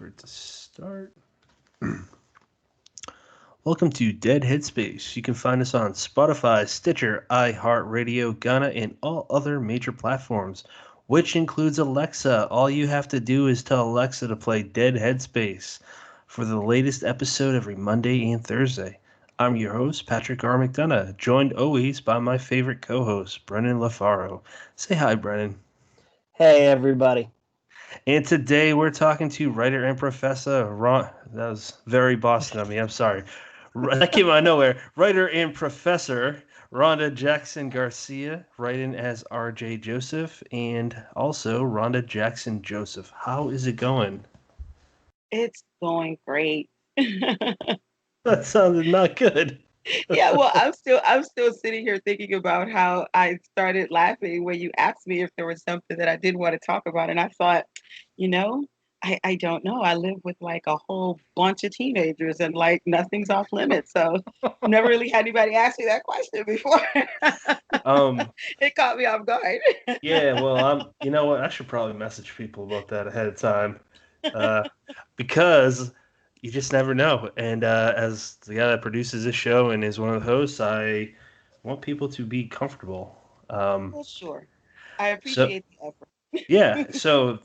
For it to start. Welcome to Dead Headspace. You can find us on Spotify, Stitcher, iHeartRadio, Ghana, and all other major platforms, which includes Alexa. All you have to do is tell Alexa to play Dead Headspace for the latest episode every Monday and Thursday. I'm your host, Patrick R. McDonough, joined always by my favorite co-host, Brennan LaFaro. Say hi, Brennan. Hey, everybody. And today we're talking to writer and professor Ron. That was very Boston of me. I'm sorry. That came out of nowhere. Writer and professor Rhonda Jackson Garcia, writing as R.J. Joseph, and also Rhonda Jackson Joseph. How is it going? It's going great. That sounded not good. Yeah, well, I'm still sitting here thinking about how I started laughing when you asked me if there was something that I didn't want to talk about. And I thought, you know, I don't know. I live with like a whole bunch of teenagers and like nothing's off limits. So never really had anybody ask me that question before. Um, It caught me off guard. yeah, well, you know what? I should probably message people about that ahead of time, uh, because you just never know. And as the guy that produces this show and is one of the hosts, I want people to be comfortable. Um, Well, sure. I so appreciate the effort. yeah, so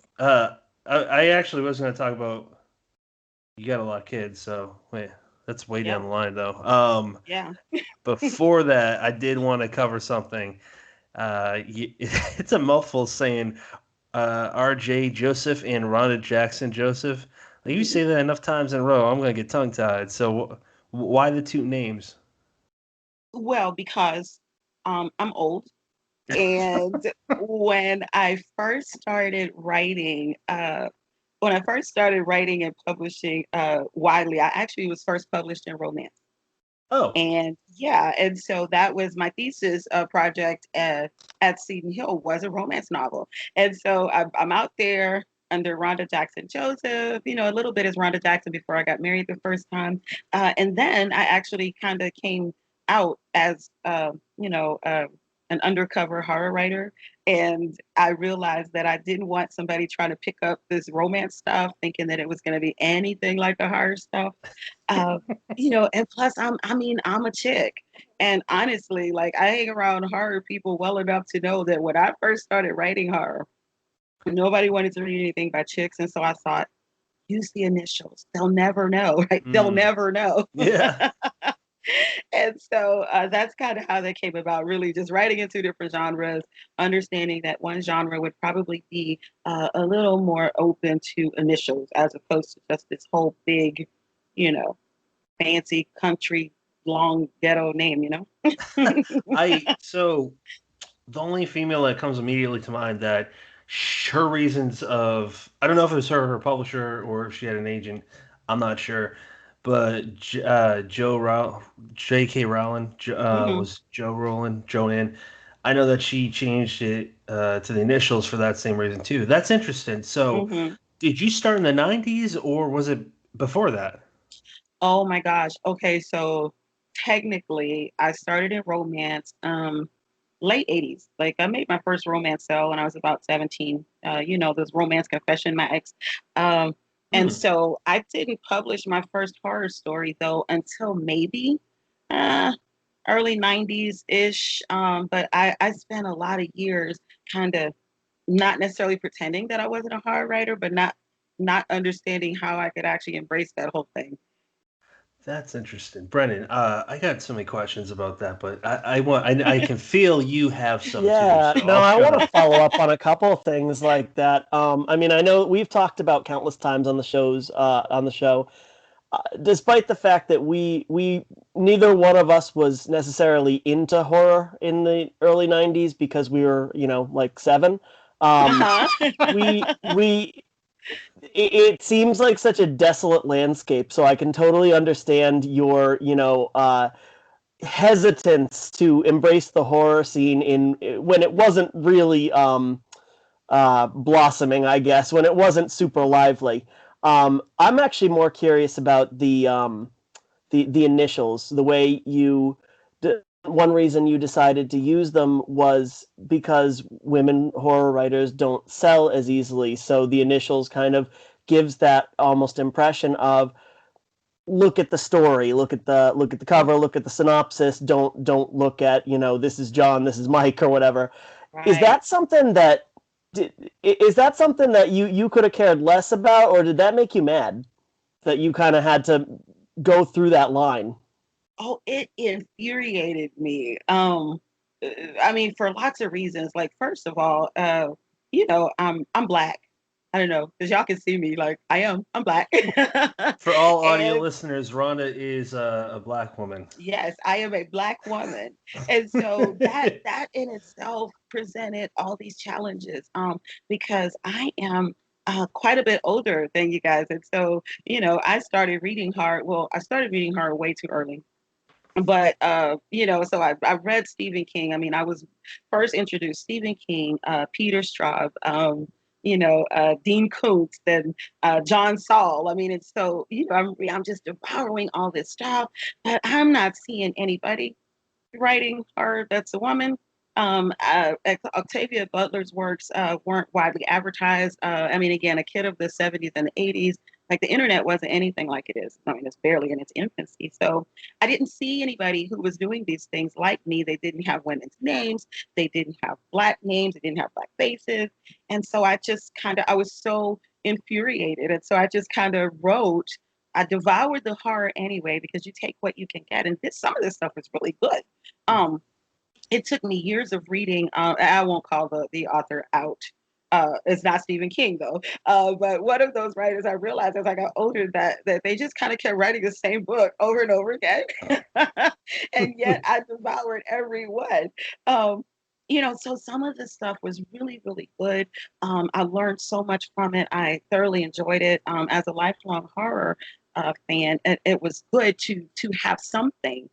I actually was going to talk about you got a lot of kids, so wait, that's way Yeah, down the line though. yeah. Before that, I did want to cover something. It's a mouthful saying R.J. Joseph and Rhonda Jackson Joseph. Like you say that enough times in a row, I'm gonna get tongue tied. So why the two names? Well, because I'm old. And when I first started writing and publishing widely, I actually was first published in romance. Oh, And yeah, and so that was my thesis project at Seton Hill was a romance novel. And so I'm out there under Rhonda Jackson Joseph, a little bit as Rhonda Jackson before I got married the first time. And then I actually kind of came out as, an undercover horror writer. And I realized that I didn't want somebody trying to pick up this romance stuff, thinking that it was going to be anything like the horror stuff. Uh, and plus I'm a chick. And honestly, like I hang around horror people well enough to know that when I first started writing horror, nobody wanted to read anything by chicks. And so I thought, use the initials. They'll never know, right? They'll mm, never know. yeah. And so that's kind of how that came about, really just writing in two different genres, understanding that one genre would probably be a little more open to initials as opposed to just this whole big, you know, fancy country long ghetto name, So the only female that comes immediately to mind that her reasons of I don't know if it was her publisher or if she had an agent. I'm not sure, but J.K. Rowling Hmm. was Joe Rowling, Joanne. I know that she changed it to the initials for that same reason too. That's interesting. So, Hmm. did you start in the '90s or was it before that? Oh my gosh. Okay, so technically I started in romance late 80s. Like I made my first romance sale when I was about 17. This romance confession, my ex. Um, and Hmm. so I didn't publish my first horror story though until maybe uh, early 90s ish. But I spent a lot of years kind of not necessarily pretending that I wasn't a horror writer, but not understanding how I could actually embrace that whole thing. That's interesting, Brennan. I got so many questions about that, but I can feel you have some too, Yeah, so no, I'll I shut want up. to follow up on a couple of things like that. I mean, I know we've talked about countless times on the show, despite the fact that we neither one of us was necessarily into horror in the early '90s because we were, like seven. Um, Uh-huh. we it seems like such a desolate landscape, so I can totally understand your, hesitance to embrace the horror scene in when it wasn't really blossoming, I guess, when it wasn't super lively. I'm actually more curious about the initials, the way one reason you decided to use them was because women horror writers don't sell as easily, so the initials kind of gives that almost impression of, look at the story, look at the cover, look at the synopsis, don't look at, this is John, this is Mike, or whatever. Is Right. that something that you could have cared less about, or did that make you mad that you kind of had to go through that line? Oh, it infuriated me. I mean, for lots of reasons. Like, first of all, I'm black. I don't know, because y'all can see me. Like, I'm black. For all audio And listeners, Rhonda is a black woman. yes, I am a black woman, and so that in itself presented all these challenges. Because I am quite a bit older than you guys, and so I started reading horror. Well, I started reading horror way too early. But so I read Stephen King. I mean, I was first introduced Stephen King, Peter Straub, Dean Koontz, then John Saul. I mean, it's so I'm just devouring all this stuff, but I'm not seeing anybody writing her that's a woman. Octavia Butler's works weren't widely advertised. I mean, again, a kid of the 70s and the 80s, like the internet wasn't anything like it is. I mean, it's barely in its infancy. So I didn't see anybody who was doing these things like me. They didn't have women's names. They didn't have black names. They didn't have black faces. And so I was so infuriated. And so I just kind of wrote. I devoured the horror anyway because you take what you can get, and some of this stuff is really good. Um, it took me years of reading. I won't call the author out. It's not Stephen King though. But one of those writers, I realized as I got older that they just kind of kept writing the same book over and over again, and yet I devoured every one. Um, so some of this stuff was really, really good. I learned so much from it. I thoroughly enjoyed it. As a lifelong horror fan, it was good to have something.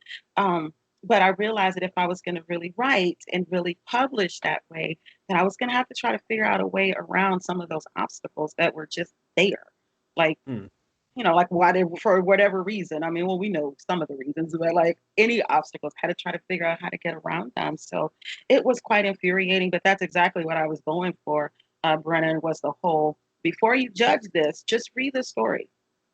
But I realized that if I was going to really write and really publish that way, then I was going to have to try to figure out a way around some of those obstacles that were just there. Like, Hmm. like why they, for whatever reason. I mean, well, we know some of the reasons, but like any obstacles, had to try to figure out how to get around them. So it was quite infuriating, but that's exactly what I was going for, Brennan, was the whole, before you judge this, just read the story.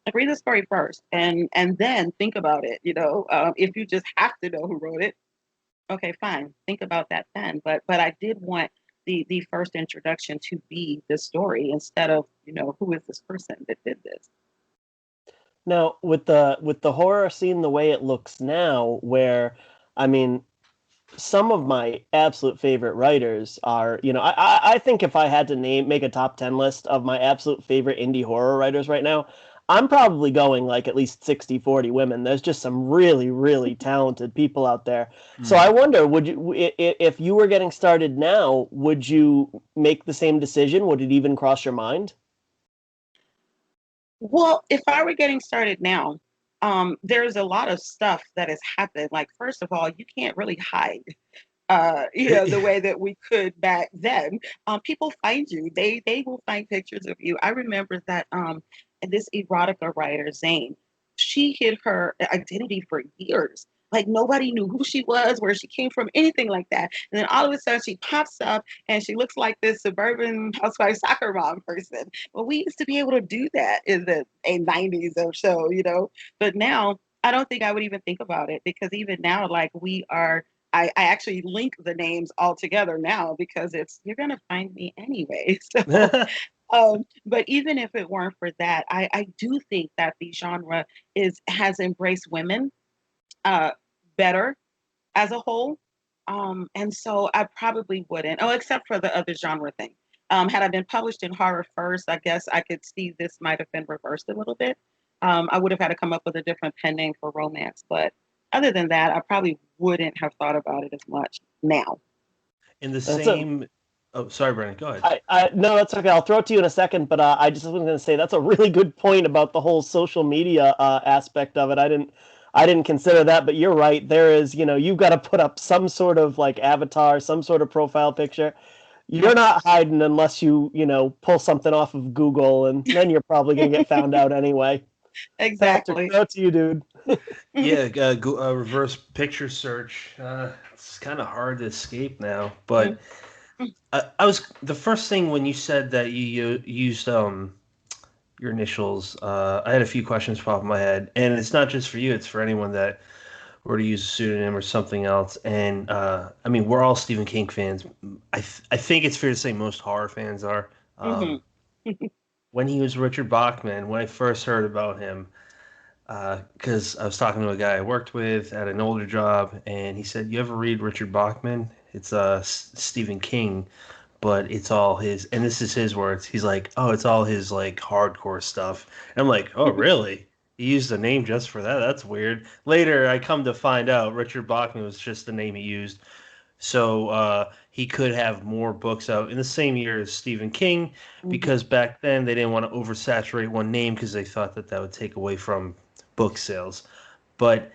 Like, read the story first, and then think about it. If you just have to know who wrote it, okay, fine, think about that then. But I did want the first introduction to be the story instead of who is this person that did this. Now, with the horror scene the way it looks now, where, I mean, some of my absolute favorite writers are, I think if I had to make a top 10 list of my absolute favorite indie horror writers right now, I'm probably going like at least 60-40 women. There's just some really, really talented people out there. So Hmm. I wonder, if you were getting started now, would you make the same decision? Would it even cross your mind? Well, if I were getting started now, there's a lot of stuff that has happened. Like, first of all, you can't really hide the way that we could back then. People find you. They will find pictures of you. I remember that this erotica writer, Zane, she hid her identity for years. Like, nobody knew who she was, where she came from, anything like that. And then all of a sudden she pops up and she looks like this suburban housewife soccer mom person. Well, we used to be able to do that in the 90s or so. But now I don't think I would even think about it, because even now, like, we are, I actually link the names all together now because you're gonna find me anyway. So, but even if it weren't for that, I do think that the genre has embraced women uh, better as a whole. And so I probably wouldn't. Oh, except for the other genre thing. Had I been published in horror first, I guess I could see this might have been reversed a little bit. I would have had to come up with a different pen name for romance, but other than that, I probably wouldn't have thought about it as much now. In the That's a same. Oh, sorry, Brandon. Go ahead. no, that's okay. I'll throw it to you in a second, but I just was going to say that's a really good point about the whole social media aspect of it. I didn't consider that, but you're right. There is, you've got to put up some sort of like avatar, some sort of profile picture. You're not hiding unless you pull something off of Google, and then you're probably going to get found out anyway. Patrick, Exactly. throw it to you, dude. Yeah, reverse picture search. It's kind of hard to escape now. Mhm. But I was the first thing when you said that you used your initials. I had a few questions pop in my head, and it's not just for you; it's for anyone that were to use a pseudonym or something else. And I mean, we're all Stephen King fans. I think it's fair to say most horror fans are. Hmm. When he was Richard Bachman, when I first heard about him, because I was talking to a guy I worked with at an older job, and he said, "You ever read Richard Bachman? It's Stephen King, but it's all his." And this is his words. He's like, "Oh, it's all his like hardcore stuff." And I'm like, "Oh, really? He used the name just for that? That's weird." Later, I come to find out Richard Bachman was just the name he used, so he could have more books out in the same year as Stephen King, Hmm. because back then they didn't want to oversaturate one name because they thought that that would take away from book sales. But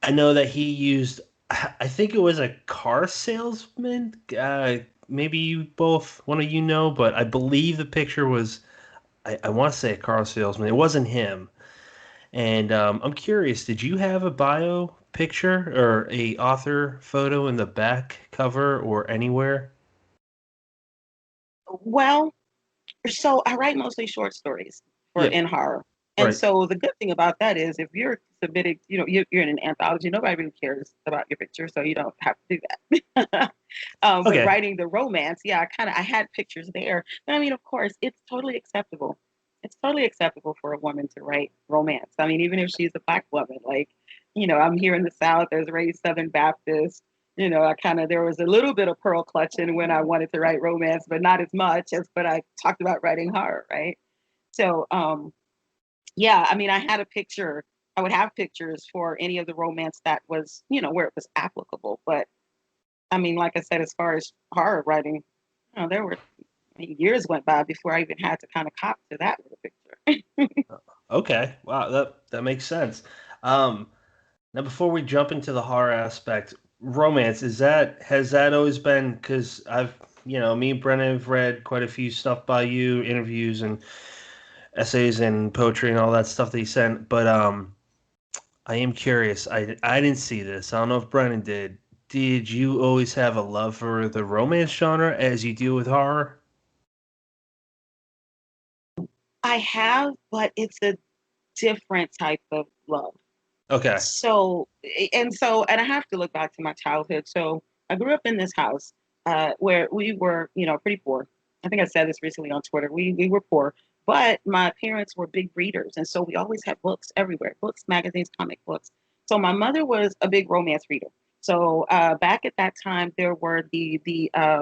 I know that he used, I think it was a car salesman. Maybe you both, one of you know, but I believe the picture was, I want to say a car salesman. It wasn't him. And I'm curious, did you have a bio picture or a author photo in the back cover or anywhere? Well, so I write mostly short stories for Yeah, in horror. And right. so the good thing about that is if you're submitting, you're in an anthology, nobody really cares about your picture, so you don't have to do that. But Okay. writing the romance, yeah, I had pictures there. But I mean, of course, it's totally acceptable. It's totally acceptable for a woman to write romance. I mean, even if she's a black woman, like, I'm here in the South, there's raised Southern Baptist. There was a little bit of pearl clutching when I wanted to write romance, but not as much as but I talked about writing horror, right? So, yeah, I mean, I had a picture. I would have pictures for any of the romance that was, where it was applicable. But I mean, like I said, as far as horror writing, there were years went by before I even had to kind of cop to that with a picture. Okay. Wow, that makes sense. Um, Now, before we jump into the horror aspect, romance, has that always been, because me and Brennan have read quite a few stuff by you, interviews and essays and poetry and all that stuff that you sent, but I am curious. I didn't see this. I don't know if Brennan did. Did you always have a love for the romance genre as you deal with horror? I have, but it's a different type of love. Okay. And I have to look back to my childhood. So I grew up in this house where we were, pretty poor. I think I said this recently on Twitter. We were poor, but my parents were big readers, and so we always had books everywhere: books, magazines, comic books. So my mother was a big romance reader. So back at that time, there were the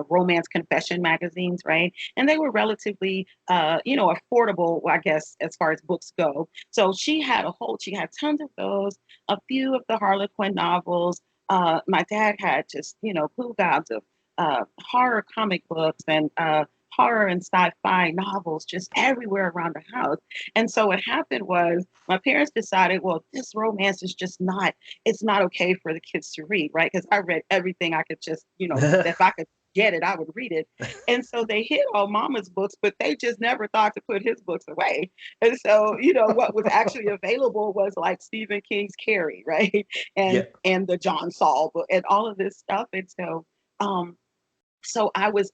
romance confession magazines, right? And they were relatively, affordable, I guess, as far as books go. So she had tons of those, a few of the Harlequin novels. My dad had just, blue gobs of horror comic books and horror and sci-fi novels just everywhere around the house. And so what happened was my parents decided, well, this romance is just not, it's not okay for the kids to read, right? Because I read everything I could just, if I could get it, I would read it. And so they hid all mama's books, but they just never thought to put his books away. And so, what was actually available was like Stephen King's Carrie, right? Yeah. And the John Saul book and all of this stuff. And um, so I was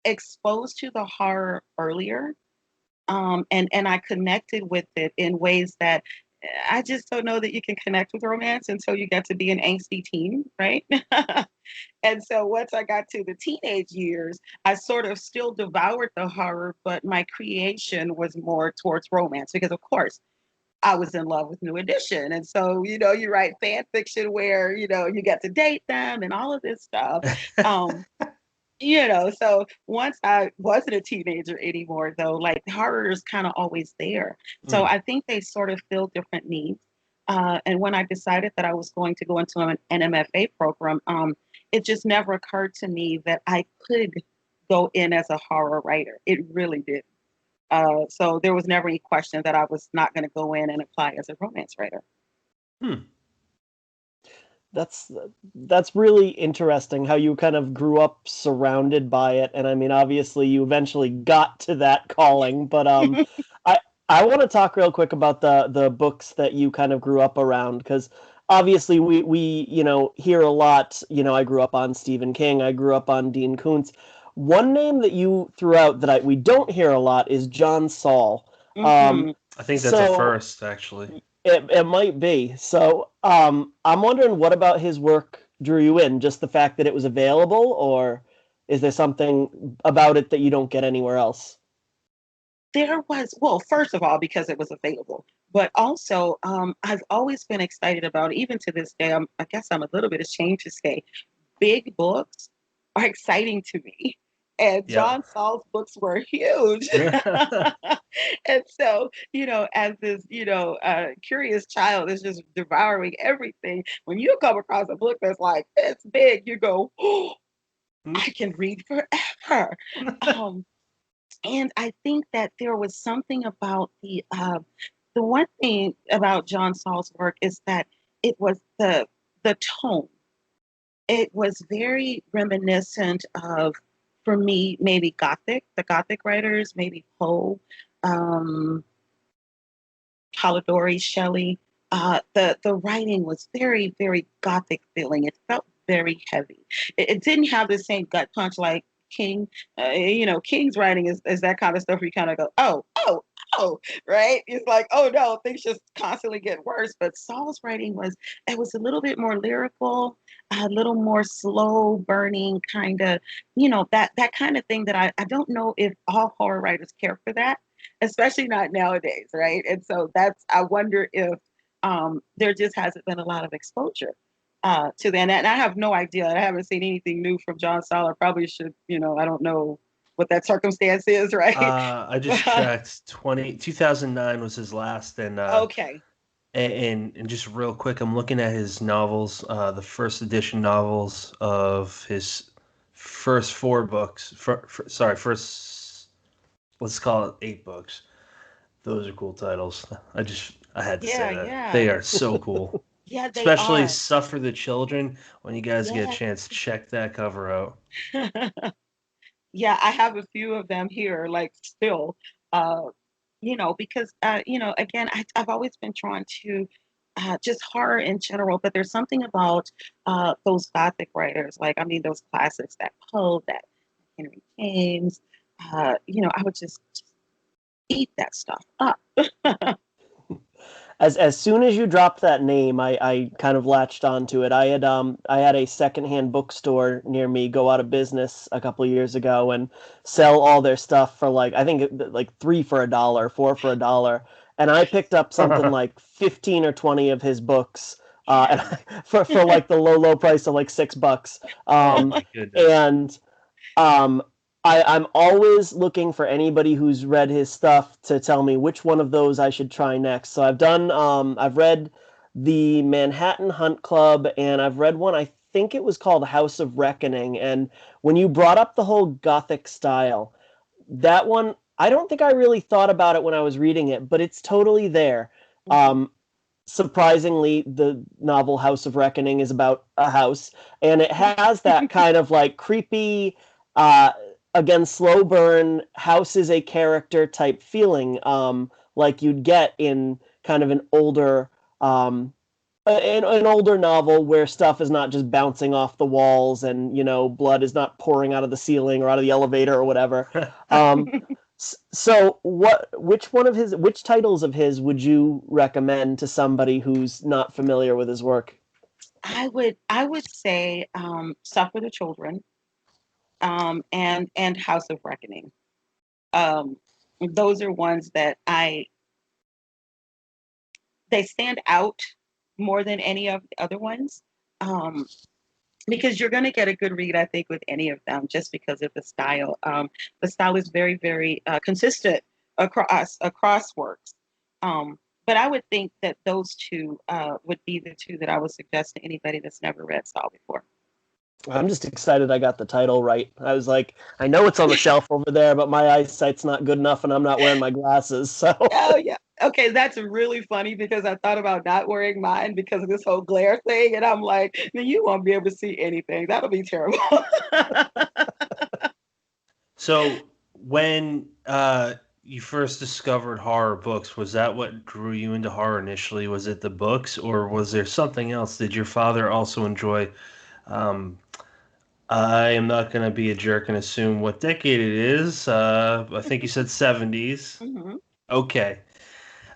exposed to the horror earlier, and I connected with it in ways that I just don't know that you can connect with romance until you get to be an angsty teen, right? And so once I got to the teenage years, I sort of still devoured the horror, but my creation was more towards romance because, of course, I was in love with New Edition. And so, you write fan fiction where, you get to date them and all of this stuff. Um, so once I wasn't a teenager anymore, though, like horror is kind of always there. So Mm. I think they sort of fill different needs. And when I decided that I was going to go into an MFA program, it just never occurred to me that I could go in as a horror writer. It really did. So there was never any question that I was not going to go in and apply as a romance writer. Hmm. That's that's really interesting how you kind of grew up surrounded by it, and I mean, obviously, you eventually got to that calling. But I I want to talk real quick about the books that you kind of grew up around, because obviously we hear a lot. I grew up on Stephen King. I grew up on Dean Koontz. One name that you threw out that we don't hear a lot is John Saul. Mm-hmm. I think that's a So first, actually. it might be. So I'm wondering what about his work drew you in? Just the fact that it was available, or is there something about it that you don't get anywhere else? There was, well, first of all, because it was available, but also I've always been excited about, even to this day, I guess I'm a little bit ashamed to say, big books are exciting to me. And Yeah. John Saul's books were huge. And so, as this, curious child is just devouring everything, when you come across a book that's like, it's big, you go, oh, I can read forever. Um, and I think that there was something about the one thing about John Saul's work is that it was the tone. It was very reminiscent of, for me, maybe the Gothic writers, maybe Poe, um, Polidori, Shelley. The writing was very, very Gothic feeling. It felt very heavy. It didn't have the same gut punch like King. King's writing is that kind of stuff where you kind of go, oh, oh, oh, right? It's like, oh no, things just constantly get worse. But Saul's writing it was a little bit more lyrical, a little more slow burning kind of, that kind of thing that I don't know if all horror writers care for that, especially not nowadays, right? And so I wonder if there just hasn't been a lot of exposure to that. And I have no idea. I haven't seen anything new from John Saul. I probably should, I don't know what that circumstance is, right? I just checked. 2009 was his last, Okay. and just real quick, I'm looking at his novels, the first edition novels of his first four books. Sorry, first, let's call it 8 books. Those are cool titles. I had to say Yeah, that. yeah. They are so cool. Yeah, they Especially are. Suffer the Children. When you guys get a Yes. chance, check that cover out. Yeah, I have a few of them here, like still, uh, because, again, I've always been drawn to just horror in general, but there's something about those Gothic writers, like, I mean, those classics, that Poe, that Henry James, I would just eat that stuff up. As soon as you dropped that name, I kind of latched onto it. I had a secondhand bookstore near me go out of business a couple years ago and sell all their stuff for like, I think like three for $1, four for $1, and I picked up something like 15 or 20 of his books, and Yeah. for like the low price of like $6. Oh Um, my goodness. and um, I'm always looking for anybody who's read his stuff to tell me which one of those I should try next. So I've read the Manhattan Hunt Club, and I've read one, I think it was called House of Reckoning. And when you brought up the whole Gothic style, that one, I don't think I really thought about it when I was reading it, but it's totally there. Mhm. Um, Surprisingly, the novel House of Reckoning is about a house, and it has that kind of like creepy, uh, again, slow burn, house is a character type feeling, like you'd get in kind of um, an older novel where stuff is not just bouncing off the walls and blood is not pouring out of the ceiling or out of the elevator or whatever. Um, so which titles of his would you recommend to somebody who's not familiar with his work? I would say Suffer the Children, and House of Reckoning. Um, those are ones that they stand out more than any of the other ones. Um, because you're going to get a good read, I think, with any of them, just because of the style. The style is very, very consistent across works. But I would think that those two would be the two that I would suggest to anybody that's never read Saul before. I'm just excited I got the title right. I was like, I know it's on the shelf over there, but my eyesight's not good enough and I'm not wearing my glasses. So Oh yeah. Okay, that's really funny because I thought about not wearing mine because of this whole glare thing, and I'm like, "Man, you won't be able to see anything. That'll be terrible." So when you first discovered horror books, was that what drew you into horror initially? Was it the books, or was there something else? Did your father also enjoy? Um, I am not going to be a jerk and assume what decade it is. I think you said 70s. Mhm. Okay.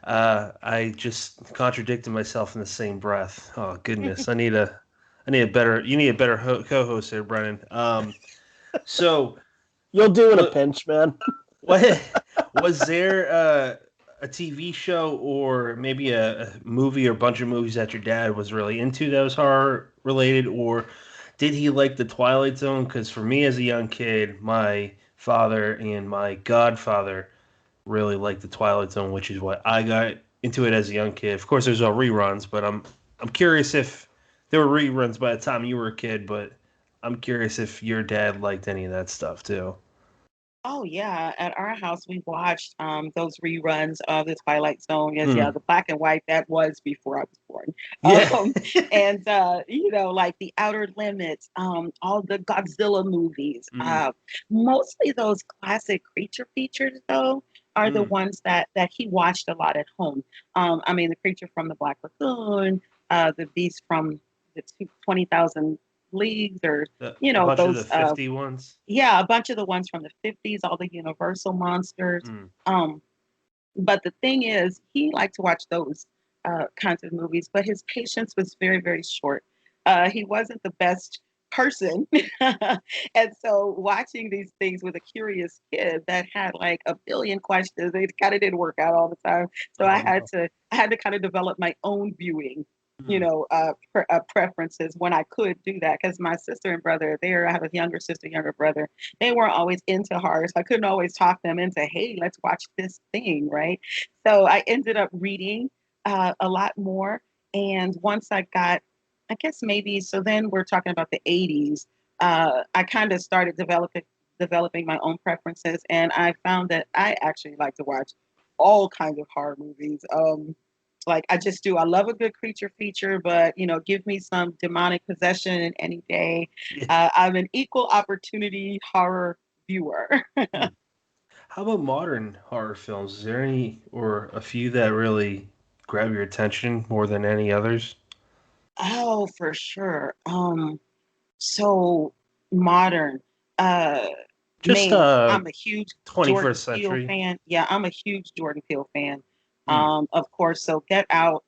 I just contradicted myself in the same breath. Oh goodness, you need a better co-host there, Brennan. So You'll do in a what, pinch, man. what was there a TV show or maybe a movie or bunch of movies that your dad was really into that was horror related, or did he like the Twilight Zone? Because for me as a young kid, my father and my godfather really liked the Twilight Zone, which is what I got into it as a young kid. Of course, there's all reruns, but I'm curious if there were reruns by the time you were a kid. But I'm curious if your dad liked any of that stuff too. Oh yeah, at our house we watched those reruns of the Twilight Zone. Yes, yeah, Hmm. the black and white that was before I was born. Yeah. And like the Outer Limits, all the Godzilla movies. Mm, Mostly those classic creature features though are the mm. ones that he watched a lot at home. I mean the creature from the Black Lagoon, the beast from the 20,000 leagues, or A bunch of the those 50 ones. yeah, a bunch of the ones from the 50s, all the Universal monsters. Mm. Um, but the thing is, he liked to watch those kinds of movies, but his patience was very, very short. He wasn't the best person. And so watching these things with a curious kid that had like a billion questions, it kind of didn't work out all the time. So Oh no. I had to kind of develop my own viewing Mm. preferences when I could do that, because my sister and brother there, I have a younger sister, younger brother, they weren't always into horror. So I couldn't always talk them into, hey, let's watch this thing, right? So I ended up reading a lot more. And once I got, I guess maybe, so then we're talking about the 80s, I kind of started developing my own preferences. And I found that I actually like to watch all kinds of horror movies. Like I just do. I love a good creature feature, but give me some demonic possession any day. Yeah. I'm an equal opportunity horror viewer. Hmm. How about modern horror films? Is there any or a few that really grab your attention more than any others? Oh, for sure. So modern. Uh, Just I'm a huge Jordan 21st Peele century. fan. Yeah, I'm a huge Jordan Peele fan. Hmm. Of course. So Get Out,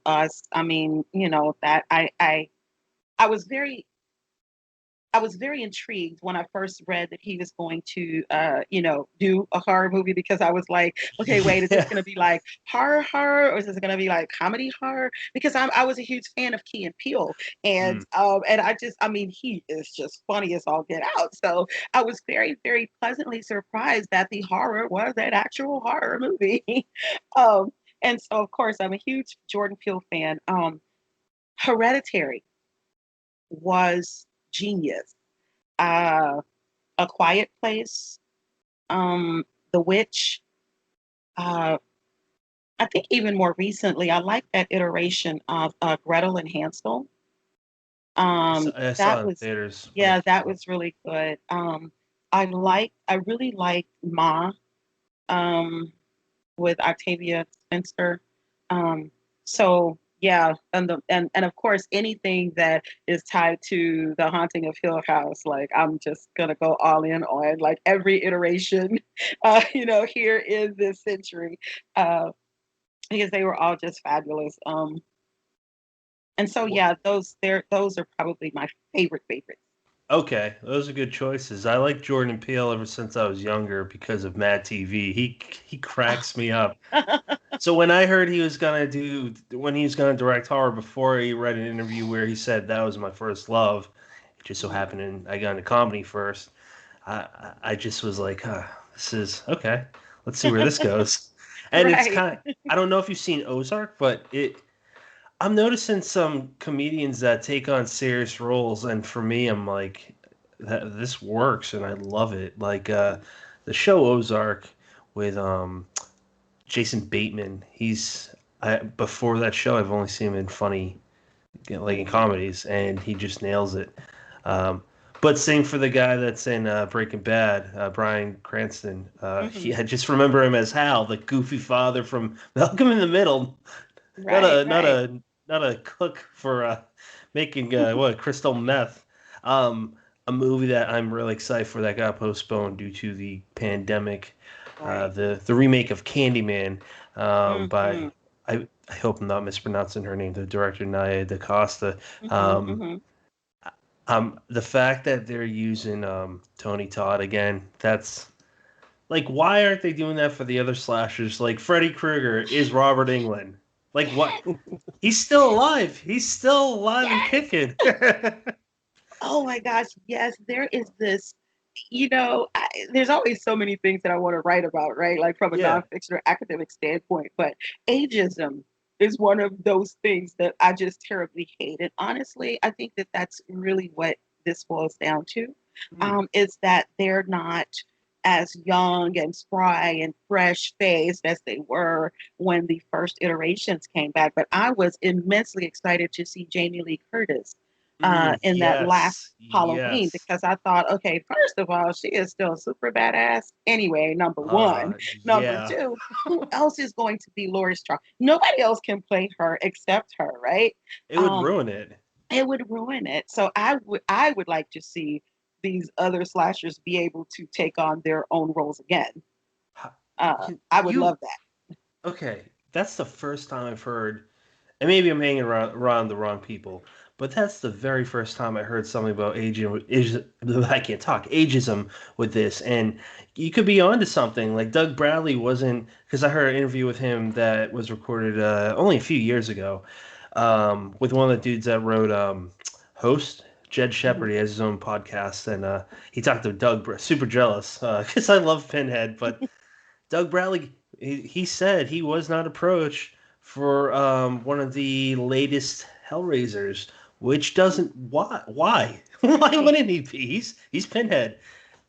Us. I mean, that I was very I was very intrigued when I first read that he was going to, do a horror movie, because I was like, okay, wait, is this Yeah. going to be like horror, or is this going to be like comedy horror? Because I was a huge fan of Key and Peele, Hmm. and I mean, he is just funny as all get out. So I was very, very pleasantly surprised that the horror was an actual horror movie. um, and so, of course, I'm a huge Jordan Peele fan. Hereditary was genius. uh, A Quiet Place, The Witch. Uh, I think even more recently, I like that iteration of Gretel and Hansel. I saw That it in was, theaters when it yeah, came that out. was really good. I really liked Ma, um, with Octavia Spencer. Um, so yeah, and of course anything that is tied to the Haunting of Hill House, like I'm just gonna go all in on like every iteration, here in this century, uh, because they were all just fabulous. And so Wha- yeah, those are probably my favorites. Okay, those are good choices. I like Jordan Peele ever since I was younger because of Mad TV. He cracks me up. So when he was gonna direct horror, before he read an interview where he said that was my first love, it just so happened and I got into comedy first. I just was like, huh, this is okay. Let's see where this goes. And it's Right. kind of I don't know if you've seen Ozark, but I'm noticing some comedians that take on serious roles, and for me, I'm like, this works, and I love it. Like the show Ozark with Jason Bateman. Before that show, I've only seen him in funny, like in comedies, and he just nails it. Um, but same for the guy that's in Breaking Bad, Bryan Cranston. Hmm. I just remember him as Hal, the goofy father from Malcolm in the Middle. Not Right, a not right. a not a cook for making what crystal meth. Um, a movie that I'm really excited for that got postponed due to the pandemic. Right. the remake of Candyman, by Mm-hmm. I hope I'm not mispronouncing her name, the director Nia DaCosta. Mm-hmm. Um, Mm-hmm. the fact that they're using Tony Todd again, that's like, why aren't they doing that for the other slashers? Like Freddy Krueger is Robert Englund. Like what? He's still alive. He's still alive and Yes. kicking. Oh my gosh. Yes. There is this. There's always so many things that I want to write about, right? Like from a Yeah. nonfiction or academic standpoint. But ageism is one of those things that I just terribly hate. And honestly, I think that that's really what this boils down to, Hmm. is that they're not as young and spry and fresh faced as they were when the first iterations came back. But I was immensely excited to see Jamie Lee Curtis in that last Yes. Halloween Yes. because I thought, okay, first of all, she is still super badass. Anyway, number one. Number Yeah. two, who else is going to be Laurie Strong? Nobody else can play her except her, right? It would Um, ruin it. it would ruin it. So I would like to see these other slashers be able to take on their own roles again. Ho- I would You love that. okay? That's the first time I've heard, and maybe I'm hanging around the wrong people, but that's the very first time I heard something about I can't talk ageism with this, and you could be onto something. Like Doug Bradley wasn't, because I heard an interview with him that was recorded only a few years ago, with one of the dudes that wrote Host. Jed Mhm. Shepard, he has his own podcast, and he talked to Super jealous because I love Pinhead, but Doug Bradley, he said he was not approached for one of the latest Hellraisers, which doesn't why why wouldn't he be? He's Pinhead.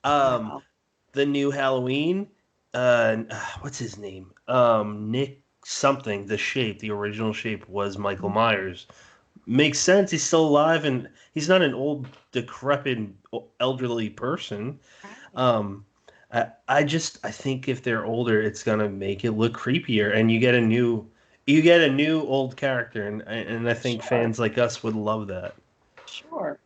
Um, Wow. the new Halloween, what's his name? Nick something. The shape, the original shape was Michael Mhm. Myers. Makes sense. He's still alive, and he's not an old, decrepit, elderly person. Right. Um, I think if they're older, it's gonna make it look creepier, and you get a new old character, and I think Sure. fans like us would love that. Sure.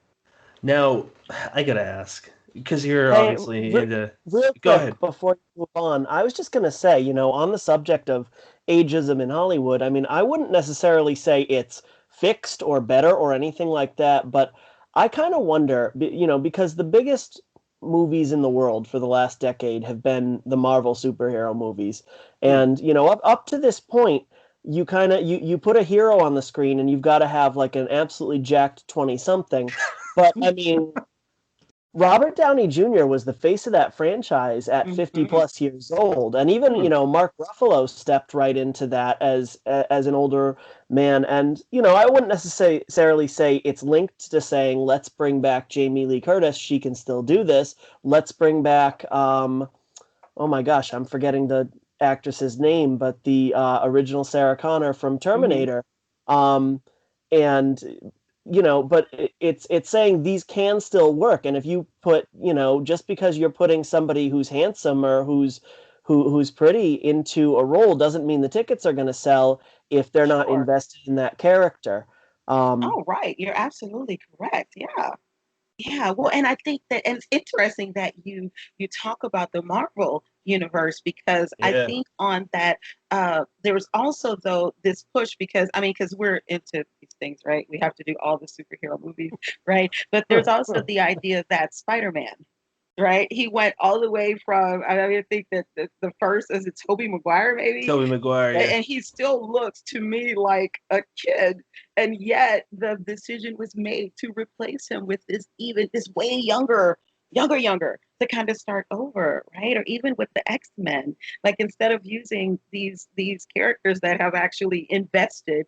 Now, I gotta ask because you're Hey, obviously into. real Go quick ahead. before you move on, I was just going to say, on the subject of ageism in Hollywood, I mean, I wouldn't necessarily say it's fixed or better or anything like that, but I kind of wonder, because the biggest movies in the world for the last decade have been the Marvel superhero movies. Hmm. And, up to this point, you put a hero on the screen and you've got to have like an absolutely jacked 20 something. But I mean, Robert Downey Jr. was the face of that franchise at 50 Hmm. plus years old, and even Hmm. Mark Ruffalo stepped right into that as an older man. And I wouldn't necessarily say it's linked to saying let's bring back Jamie Lee Curtis. She can still do this. Let's bring back oh my gosh, I'm forgetting the actress's name, but the original Sarah Connor from Hmm. Terminator. Um, and but it's saying these can still work, and if you put, just because you're putting somebody who's handsome or who's pretty into a role doesn't mean the tickets are going to sell if they're not Sure. invested in that character. Um, Oh, right. You're absolutely correct. Yeah. Yeah, well, and I think that, and it's interesting that you talk about the Marvel universe because I Yeah. think on that there was also though this push because I mean because we're into these things, right? We have to do all the superhero movies, right? But there's also the idea that Spider-Man, right? He went all the way from I think that the first is it Tobey Maguire maybe, Tobey Maguire. Yeah. and he still looks to me like a kid, and yet the decision was made to replace him with this way younger to kind of start over, right? Or even with the X-Men, like instead of using these characters that have actually invested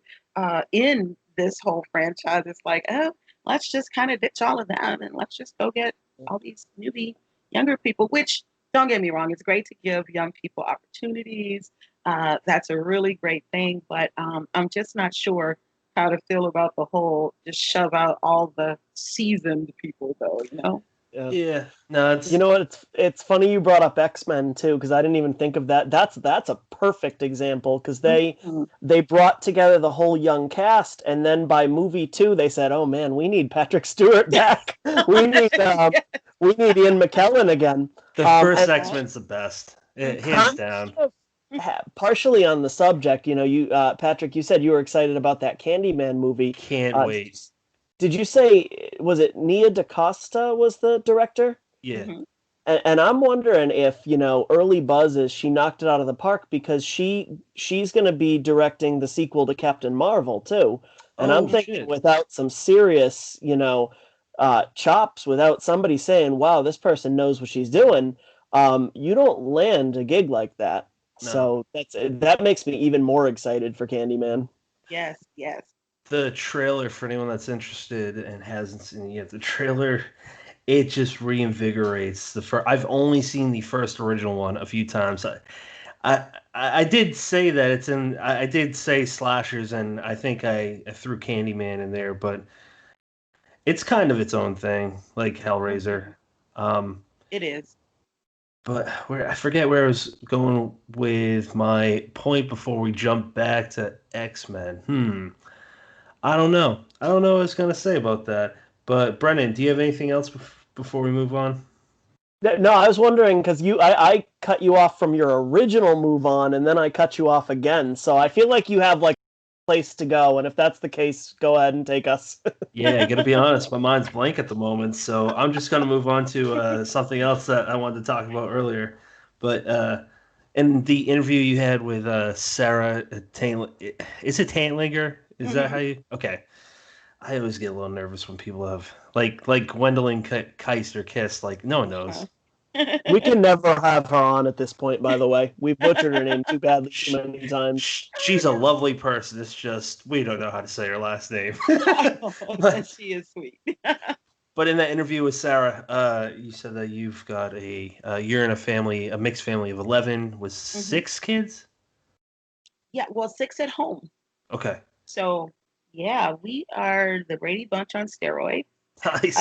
in this whole franchise, it's like, oh, let's just kind of ditch all of them and let's just go get all these newbie younger people, which don't get me wrong, it's great to give young people opportunities. That's a really great thing, but I'm just not sure how to feel about the whole just shove out all the seasoned people, though, you know? yeah. Yeah. No, You it's know what? It's funny you brought up X-Men too, because I didn't even think of that. That's a perfect example because Mhm. they brought together the whole young cast, and then by movie two they said, "Oh man, we need Patrick Stewart back. We need Yeah, we need Ian McKellen again." the first And X right. Men's the best. hands down. Partially on the subject, you Patrick, you said you were excited about that Candyman movie. Can't wait. Did you say, was it Nia DaCosta was the director? Yeah. Mm-hmm. And I'm wondering if, early buzz is she knocked it out of the park because she's going to be directing the sequel to Captain Marvel too. And I'm thinking shit. without some serious, chops, without somebody saying, "Wow, this person knows what she's doing," you don't land a gig like that. No. So that makes me even more excited for Candyman. Yes, yes. The trailer, for anyone that's interested and hasn't seen it yet, the trailer, it just reinvigorates I've only seen the first original one a few times. I did say that it's in. I did say slashers, and I think I threw Candyman in there, but it's kind of its own thing, like Hellraiser. It is. But I forget where I was going with my point before we jump back to X-Men. I don't know. I don't know what I was going to say about that. But Brennan, do you have anything else before we move on? No, I was wondering because I cut you off from your original move on, and then I cut you off again. So I feel like you have like a place to go, and if that's the case, go ahead and take us. Yeah, I got to be honest. My mind's blank at the moment, so I'm just going to move on to something else that I wanted to talk about earlier. But in the interview you had with Sarah is it Tantlinger? Is that how you? Okay. I always get a little nervous when people have like Gwendolyn Keister Kiss. Like no one knows. We can never have her on at this point. By the way, we butchered her name too badly too many times. She's a lovely person. It's just we don't know how to say her last name. She is sweet. But in that interview with Sarah, you said that you've got you're in a mixed family of 11 with 6 kids. Yeah, well, 6 at home. Okay. So yeah, we are the Brady Bunch on steroids. Nice.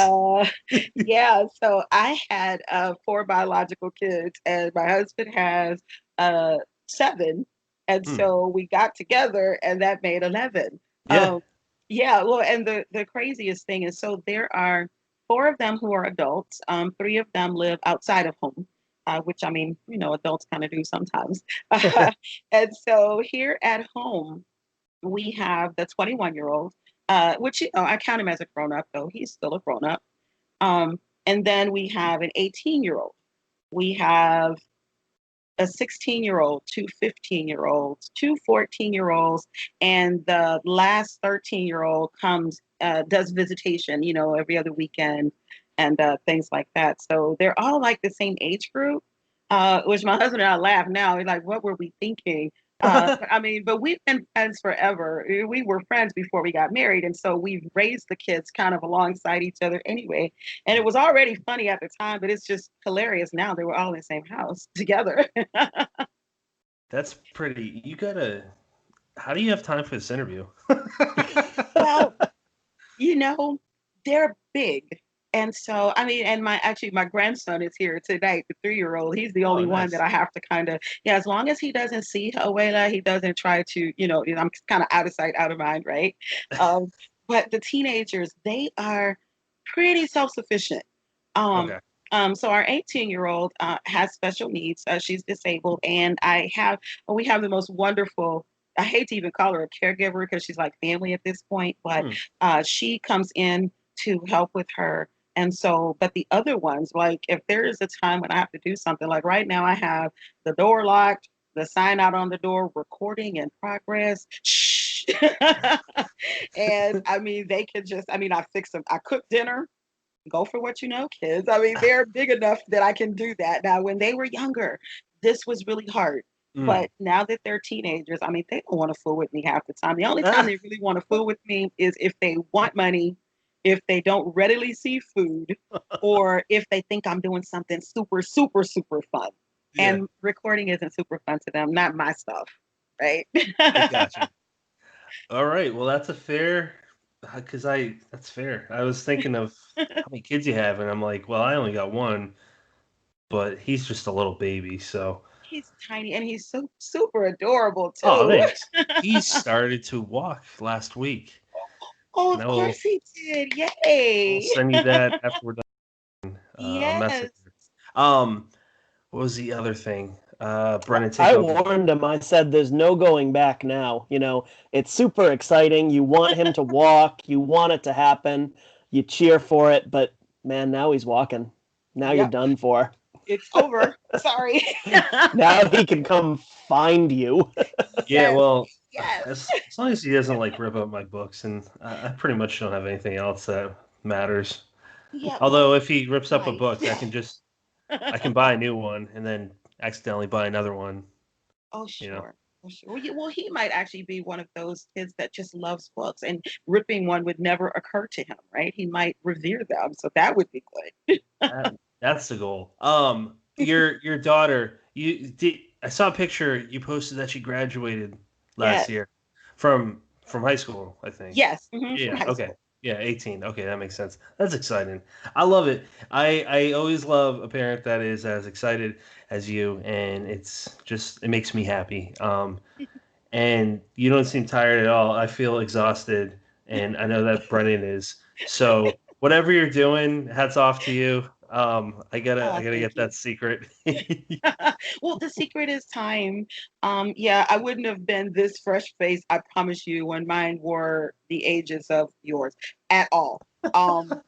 Yeah, so I had 4 biological kids, and my husband has 7, and so we got together, and that made 11. Yeah. Yeah. Well, and the craziest thing is, so there are 4 of them who are adults. 3 of them live outside of home, which I mean, adults kind of do sometimes. And so here at home, we have the 21-year-old, which I count him as a grown up, though he's still a grown up. And then we have an 18-year-old. We have a 16-year-old, 2 15-year-olds, 2 14-year-olds, and the last 13-year-old comes, does visitation, every other weekend and things like that. So they're all like the same age group, which my husband and I laugh now. We're like, what were we thinking? I mean, but we've been friends forever. We were friends before we got married, and so we've raised the kids kind of alongside each other anyway. And it was already funny at the time, but it's just hilarious now. They were all in the same house together. That's pretty. How do you have time for this interview? Well, they're big. And so, I mean, and my grandson is here tonight, the 3-year-old. He's the only one nice. that I have to kind of, as long as he doesn't see Abuela, he doesn't try to, I'm kind of out of sight, out of mind, right? But the teenagers, they are pretty self-sufficient. Okay. So our 18-year-old has special needs. She's disabled, and we have the most wonderful. I hate to even call her a caregiver because she's like family at this point, but she comes in to help with her. And so, but the other ones, like if there is a time when I have to do something, like right now I have the door locked, the sign out on the door, recording in progress. Shh. And I mean, they can just, I mean, I fix them. I cook dinner. Go for what you know, kids. I mean, they're big enough that I can do that. Now, when they were younger, this was really hard. But now that they're teenagers, I mean, they don't want to fool with me half the time. The only time they really want to fool with me is if they want money, if they don't readily see food, or if they think I'm doing something super, super, super fun. Yeah. And recording isn't super fun to them, not my stuff, right? I gotcha. All right. Well, that's that's fair. I was thinking of how many kids you have, and I'm like, well, I only got one, but he's just a little baby, so. He's tiny, and he's so super adorable, too. Oh, thanks. He started to walk last week. Oh, of course he did. Yay. I'll send you that after we're done. Yes. What was the other thing? Brennan, take I over. warned him. I said, "There's no going back now. It's super exciting. You want him to walk. You want it to happen. You cheer for it. But man, now he's walking. Now you're Yep, done for. it's over. Sorry. Now he can come find you." Yeah, Yes, well, yes. as long as he doesn't like rip up my books, and I pretty much don't have anything else that matters. Yeah, well, Although if he rips up a nice. book, I can buy a new one and then accidentally buy another one. Oh, You know. sure. Oh, sure. Well, he might actually be one of those kids that just loves books, and ripping one would never occur to him, right? He might revere them, so that would be good. That's the goal. Your daughter, I saw a picture you posted that she graduated last Yes, year from high school, I think. yes, from Yeah, high okay. school. Yeah, 18. Okay, that makes sense. That's exciting. I love it. I always love a parent that is as excited as you, and it makes me happy. And you don't seem tired at all. I feel exhausted, and I know that Brennan is. So whatever you're doing, hats off to you. I Oh, gotta thank get you. that secret. Well, the secret is time. Yeah, I wouldn't have been this fresh faced, I promise you, when mine were the ages of yours at all.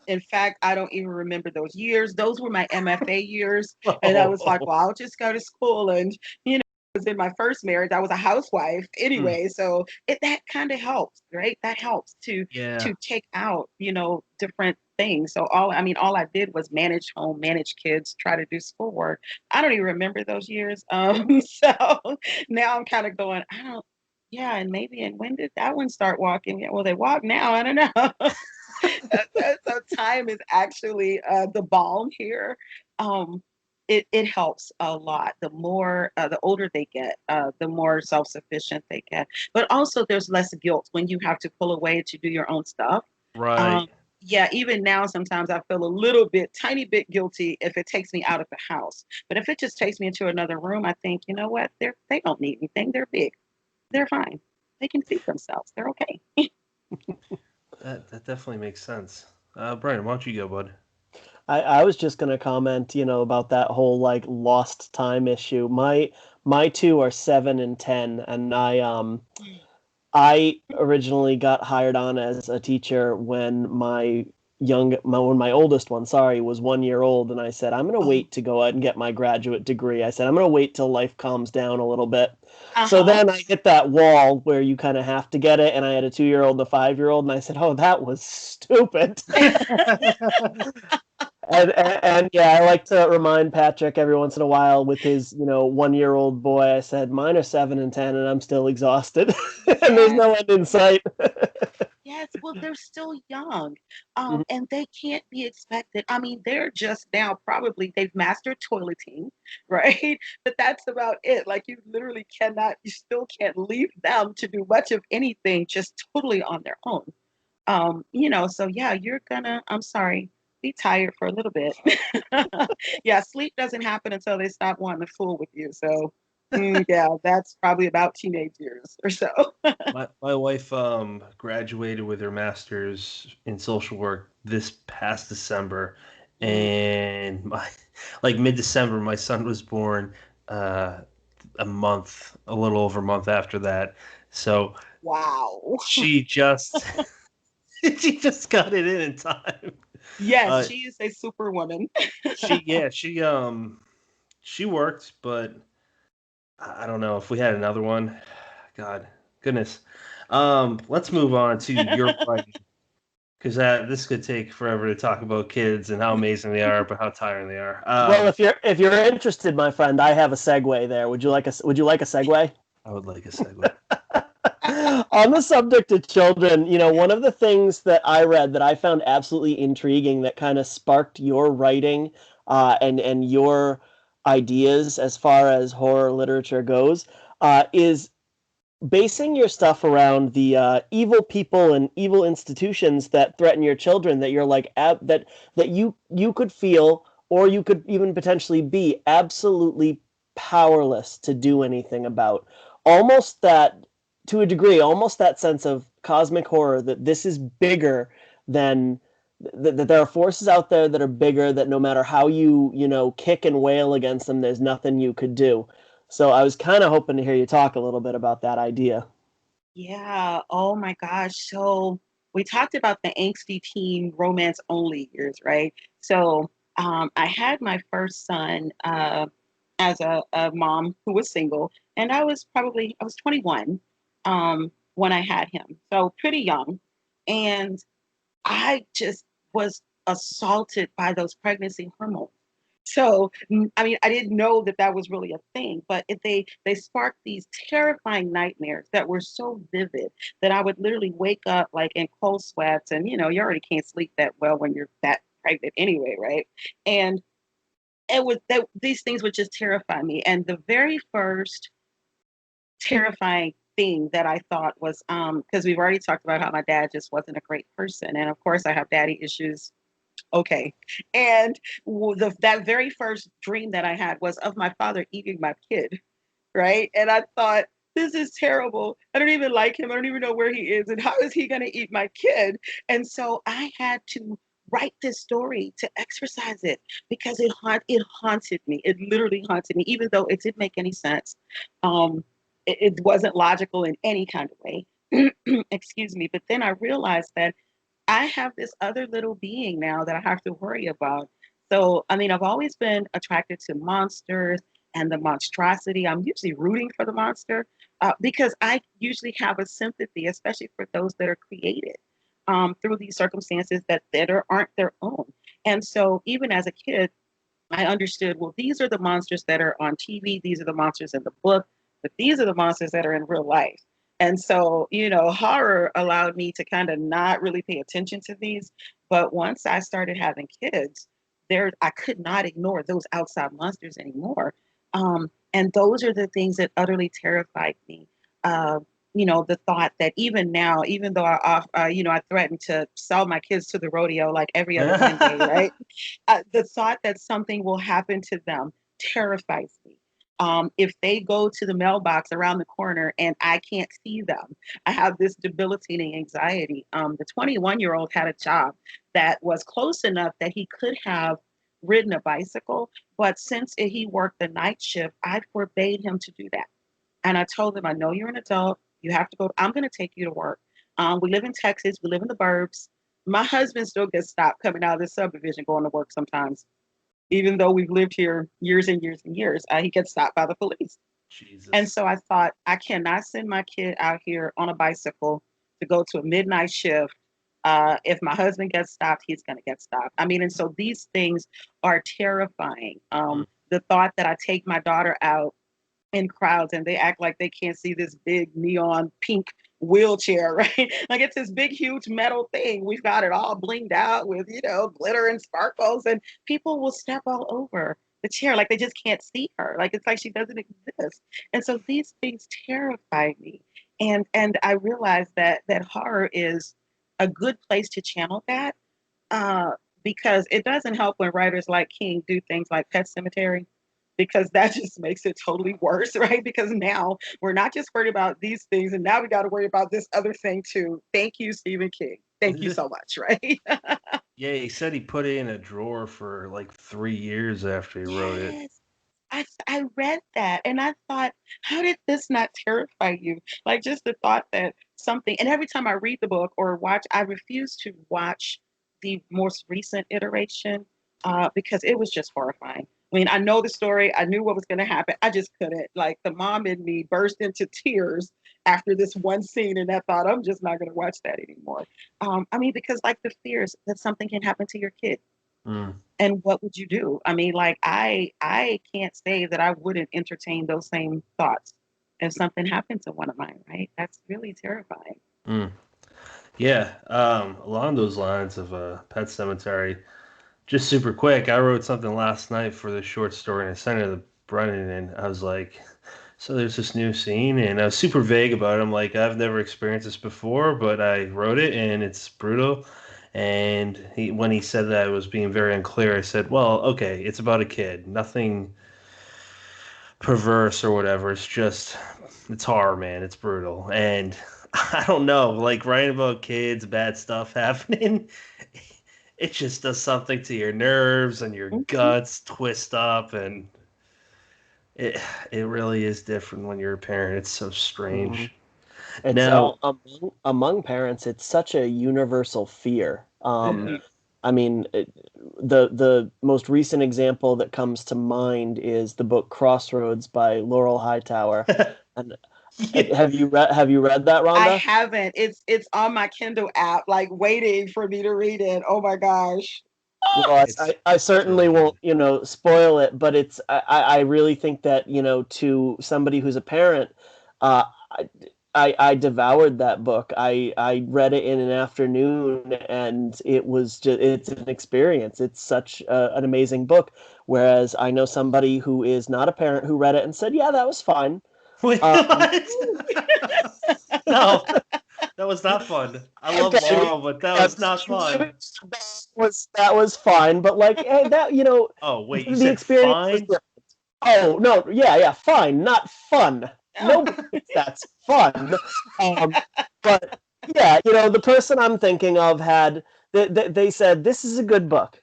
In fact, I don't even remember those years. Those were my MFA years. And I was like, Oh, well, I'll just go to school. And, I was in my first marriage. I was a housewife hmm, anyway. So that kind of helps, right? That helps yeah, to take out, different things. So all I did was manage home, manage kids, try to do schoolwork. I don't even remember those years. So now I'm kind of going, I don't, yeah, and when did that one start walking? Yeah, well, they walk now. I don't know. So time is actually the balm here. Um, it helps a lot. The older they get, the more self sufficient they get. But also, there's less guilt when you have to pull away to do your own stuff. Um, right. yeah, even now, sometimes I feel a little bit, tiny bit guilty if it takes me out of the house. But if it just takes me into another room, I think, you know what? They don't need anything. They're big. They're fine. They can feed themselves. They're okay. That definitely makes sense. Brennan, why don't you go, bud? I was just gonna comment, about that whole like lost time issue. My two are 7 and 10, and I originally got hired on as a teacher when when my oldest one, sorry, was 1 year old, and I said I'm gonna Oh, wait to go out and get my graduate degree. I said I'm gonna wait till life calms down a little bit. So uh-huh. then I hit that wall where you kind of have to get it, and I had a 2 year old and a 5 year old, and I said, "Oh, that was stupid." And yeah, I like to remind Patrick every once in a while with his 1 year old boy. I said mine are 7 and 10, and I'm still exhausted, and there's Yes. no end in sight. Yes, well, they're still young, Mhm. and they can't be expected. I mean, they're just now probably they've mastered toileting, right? But that's about it. Like you still can't leave them to do much of anything just totally on their own. So yeah, I'm sorry, be tired for a little bit. Yeah, sleep doesn't happen until they stop wanting to fool with you. So, yeah, that's probably about teenage years or so. My wife graduated with her master's in social work this past December, Mhm. and my like mid-December, my son was born. Uh, a little over a month after that. So Wow. she just she just got it in time. Yes, Uh, she is a superwoman. yeah, she worked, but I don't know if we had another one. God, goodness. Let's move on to your writing because this could take forever to talk about kids and how amazing they are, but how tiring they are. Well, if you're interested, my friend, I have a segue there. Would you like a segue? I would like a segue. On the subject of children, one of the things that I read that I found absolutely intriguing that kind of sparked your writing and your ideas as far as horror literature goes is basing your stuff around the evil people and evil institutions that threaten your children that you're like that you could feel or you could even potentially be absolutely powerless to do anything about, almost that, to a degree, almost that sense of cosmic horror that this is bigger than that there are forces out there that are bigger, that no matter how you kick and wail against them, there's nothing you could do. So I was kind of hoping to hear you talk a little bit about that idea. Yeah. Oh my gosh. So we talked about the angsty teen romance only years, right? So I had my first son as a mom who was single, and I was 21 when I had him, so pretty young, and I just was assaulted by those pregnancy hormones. So, I mean, I didn't know that that was really a thing, but they sparked these terrifying nightmares that were so vivid that I would literally wake up like in cold sweats, and you already can't sleep that well when you're that pregnant anyway, right? And it was that these things would just terrify me. And the very first terrifying thing that I thought was because we've already talked about how my dad just wasn't a great person, and of course I have daddy issues. Okay, and that very first dream that I had was of my father eating my kid, right? And I thought, this is terrible. I don't even like him. I don't even know where he is, and how is he going to eat my kid? And so I had to write this story to exercise it because it haunted me. It literally haunted me, even though it didn't make any sense. Um, it wasn't logical in any kind of way. Excuse me. But then I realized that I have this other little being now that I have to worry about. So, I mean, I've always been attracted to monsters and the monstrosity. I'm usually rooting for the monster because I usually have a sympathy, especially for those that are created through these circumstances aren't their own. And so, even as a kid, I understood, well, these are the monsters that are on TV, these are the monsters in the book, but these are the monsters that are in real life. And so, horror allowed me to kind of not really pay attention to these. But once I started having kids, I could not ignore those outside monsters anymore. And those are the things that utterly terrified me. Uh, the thought that even now, even though I threatened to sell my kids to the rodeo like every other Monday, right? The thought that something will happen to them terrifies me. If they go to the mailbox around the corner and I can't see them, I have this debilitating anxiety. The 21-year-old had a job that was close enough that he could have ridden a bicycle, but since he worked the night shift, I forbade him to do that. And I told him, I know you're an adult. You have to go. I'm going to take you to work. We live in Texas. We live in the burbs. My husband still gets stopped coming out of this subdivision going to work sometimes. Even though we've lived here years and years and years, he gets stopped by the police. And Jesus. so I thought, I cannot send my kid out here on a bicycle to go to a midnight shift. If my husband gets stopped, he's going to get stopped. I mean, and so these things are terrifying. Mm. The thought that I take my daughter out in crowds and they act like they can't see this big neon pink wheelchair, right? Like it's this big, huge metal thing. We've got it all blinged out with, glitter and sparkles, and people will step all over the chair like they just can't see her. Like it's like she doesn't exist. And so these things terrify me. And I realized that horror is a good place to channel that uh, because it doesn't help when writers like King do things like Pet Cemetery, because that just makes it totally worse, right? Because now we're not just worried about these things, and now we got to worry about this other thing too. Thank you, Stephen King. Thank you so much, right? Yeah, he said he put it in a drawer for like 3 years after he wrote it. Yes. I read that and I thought, how did this not terrify you? Like just the thought that something, and every time I read the book or watch, I refuse to watch the most recent iteration because it was just horrifying. I mean, I know the story, I knew what was going to happen. I just couldn't. Like the mom in me burst into tears after this one scene, and I thought, I'm just not going to watch that anymore. I mean, because like the fears that something can happen to your kid, Mm. and what would you do? I mean, like I can't say that I wouldn't entertain those same thoughts if something happened to one of mine, right? That's really terrifying. Mm. Yeah, along those lines of Pet Cemetery, just super quick, I wrote something last night for the short story and I sent it to Brennan and I was like, so there's this new scene and I was super vague about it. I'm like, I've never experienced this before, but I wrote it and it's brutal. And when he said that I was being very unclear, I said, well, okay, it's about a kid, nothing perverse or whatever. It's horror, man. It's brutal. And I don't know, like writing about kids, bad stuff happening, it just does something to your nerves and your Mhm. guts twist up. And It it really is different when you're a parent. It's so Mhm. strange. It's Now, among parents, it's such a universal fear. yeah. Mhm. I mean, the most recent example that comes to mind is the book Crossroads by Laurel Hightower. And Yeah. have you read that, I Rhonda? haven't. It's on my Kindle app, like waiting for me to read it. Oh my gosh. Well, It's I it's really certainly good. won't, spoil it, but I really think that, to somebody who's a parent, uh, I, I devoured that book. I read it in an afternoon, and it's an experience. It's such an amazing book. Whereas I know somebody who is not a parent who read it and said, "Yeah, that was fine." Wait, Um, what? No, that was not fun. I love okay, Laurel, but that yeah, was not fun. that was fine, but like, hey, that Oh, wait, you the said experience was fine? different. Oh no, yeah, yeah, fine, not fun. Oh, Nobody thinks that's fun. Um, but yeah, the person I'm thinking of had they said this is a good book.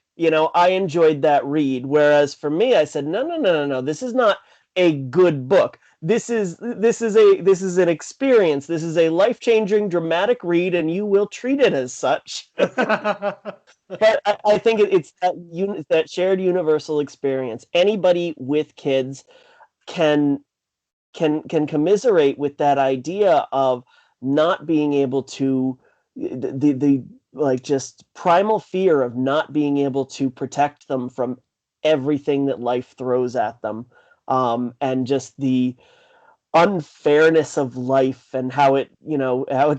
I enjoyed that read. Whereas for me, I said no, no, no, no, no. This is not a good book. This is an experience. This is a life changing, dramatic read, and you will treat it as such. But I think it's that shared universal experience. Anybody with kids can can commiserate with that idea of not being able to the like just primal fear of not being able to protect them from everything that life throws at them, and just the unfairness of life and how it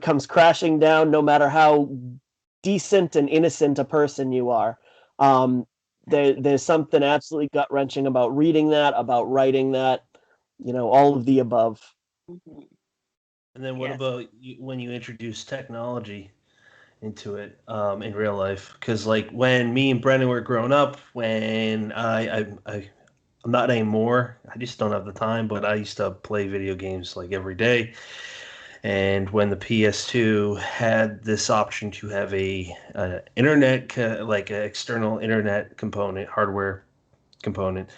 comes crashing down no matter how decent and innocent a person you are. Um, there's absolutely. something absolutely gut wrenching about reading that, about writing that, all of the above. Mhm. And then what Yes. about when you introduce technology into it in real life? Because like when me and Brendan were growing up, when I'm not anymore. I just don't have the time, but I used to play video games like every day. And when the PS2 had this option to have a internet like an external internet component, hardware component,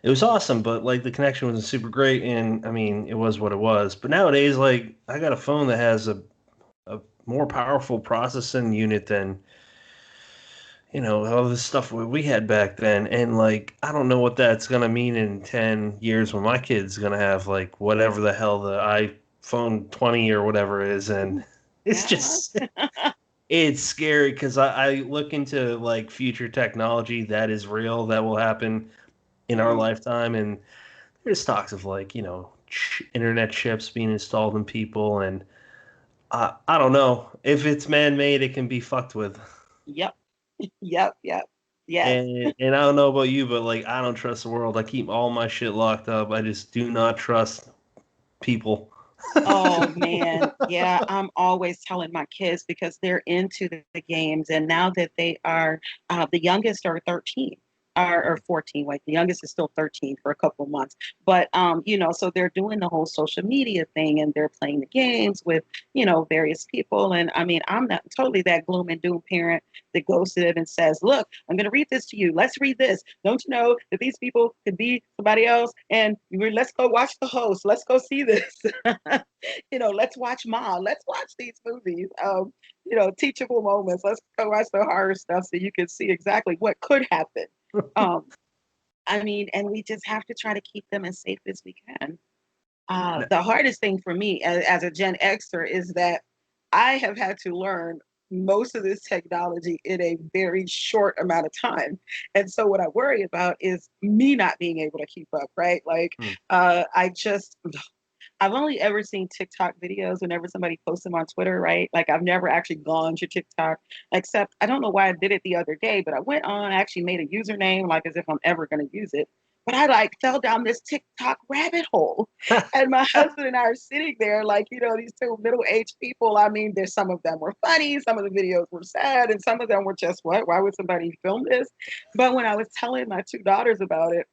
it was awesome. But like the connection wasn't super great, and I mean it was what it was. But nowadays, like I got a phone that has a more powerful processing unit than all the stuff we had back then. And like, I don't know what that's gonna mean in 10 years when my kid's gonna have like whatever the hell the iPhone 20 or whatever is. And it's Yeah. just, it's scary because I look into like future technology that is real, that will happen in our Mhm. lifetime. And there's talks of like, internet chips being installed in people. And I don't know. If it's man made, it can be fucked with. Yep. Yep. Yep. Yes. And I don't know about you, but like I don't trust the world. I keep all my shit locked up. I just do not trust people. Oh man, yeah, I'm always telling my kids because they're into the games, and now that they are, the youngest are 13 or 14. Wait, the youngest is still 13 for a couple of months, but so they're doing the whole social media thing, and they're playing the games with various people, and I mean, I'm not totally that gloom and doom parent that goes to them and says, "Look, I'm going to read this to you. Let's read this. Don't you know that these people could be somebody else? And let's go watch the host. Let's go see this." Let's watch Mom. Let's watch these movies. Teachable moments. Let's go watch the horror stuff so you can see exactly what could happen. Um, I mean, and we just have to try to keep them as safe as we can. The hardest thing for me as a Gen Xer is that I have had to learn most of this technology in a very short amount of time. And so what I worry about is me not being able to keep up, right? Like Hmm. I've only ever seen TikTok videos whenever somebody posts them on Twitter, right? Like I've never actually gone to TikTok, except I don't know why I did it the other day, but I went on, actually made a username, like as if I'm ever going to use it. But I like fell down this TikTok rabbit hole. And my husband and I are sitting there, like, these two middle-aged people. I mean, there's some of them were funny, some of the videos were sad, and some of them were just, what? Why would somebody film this? But when I was telling my two daughters about it,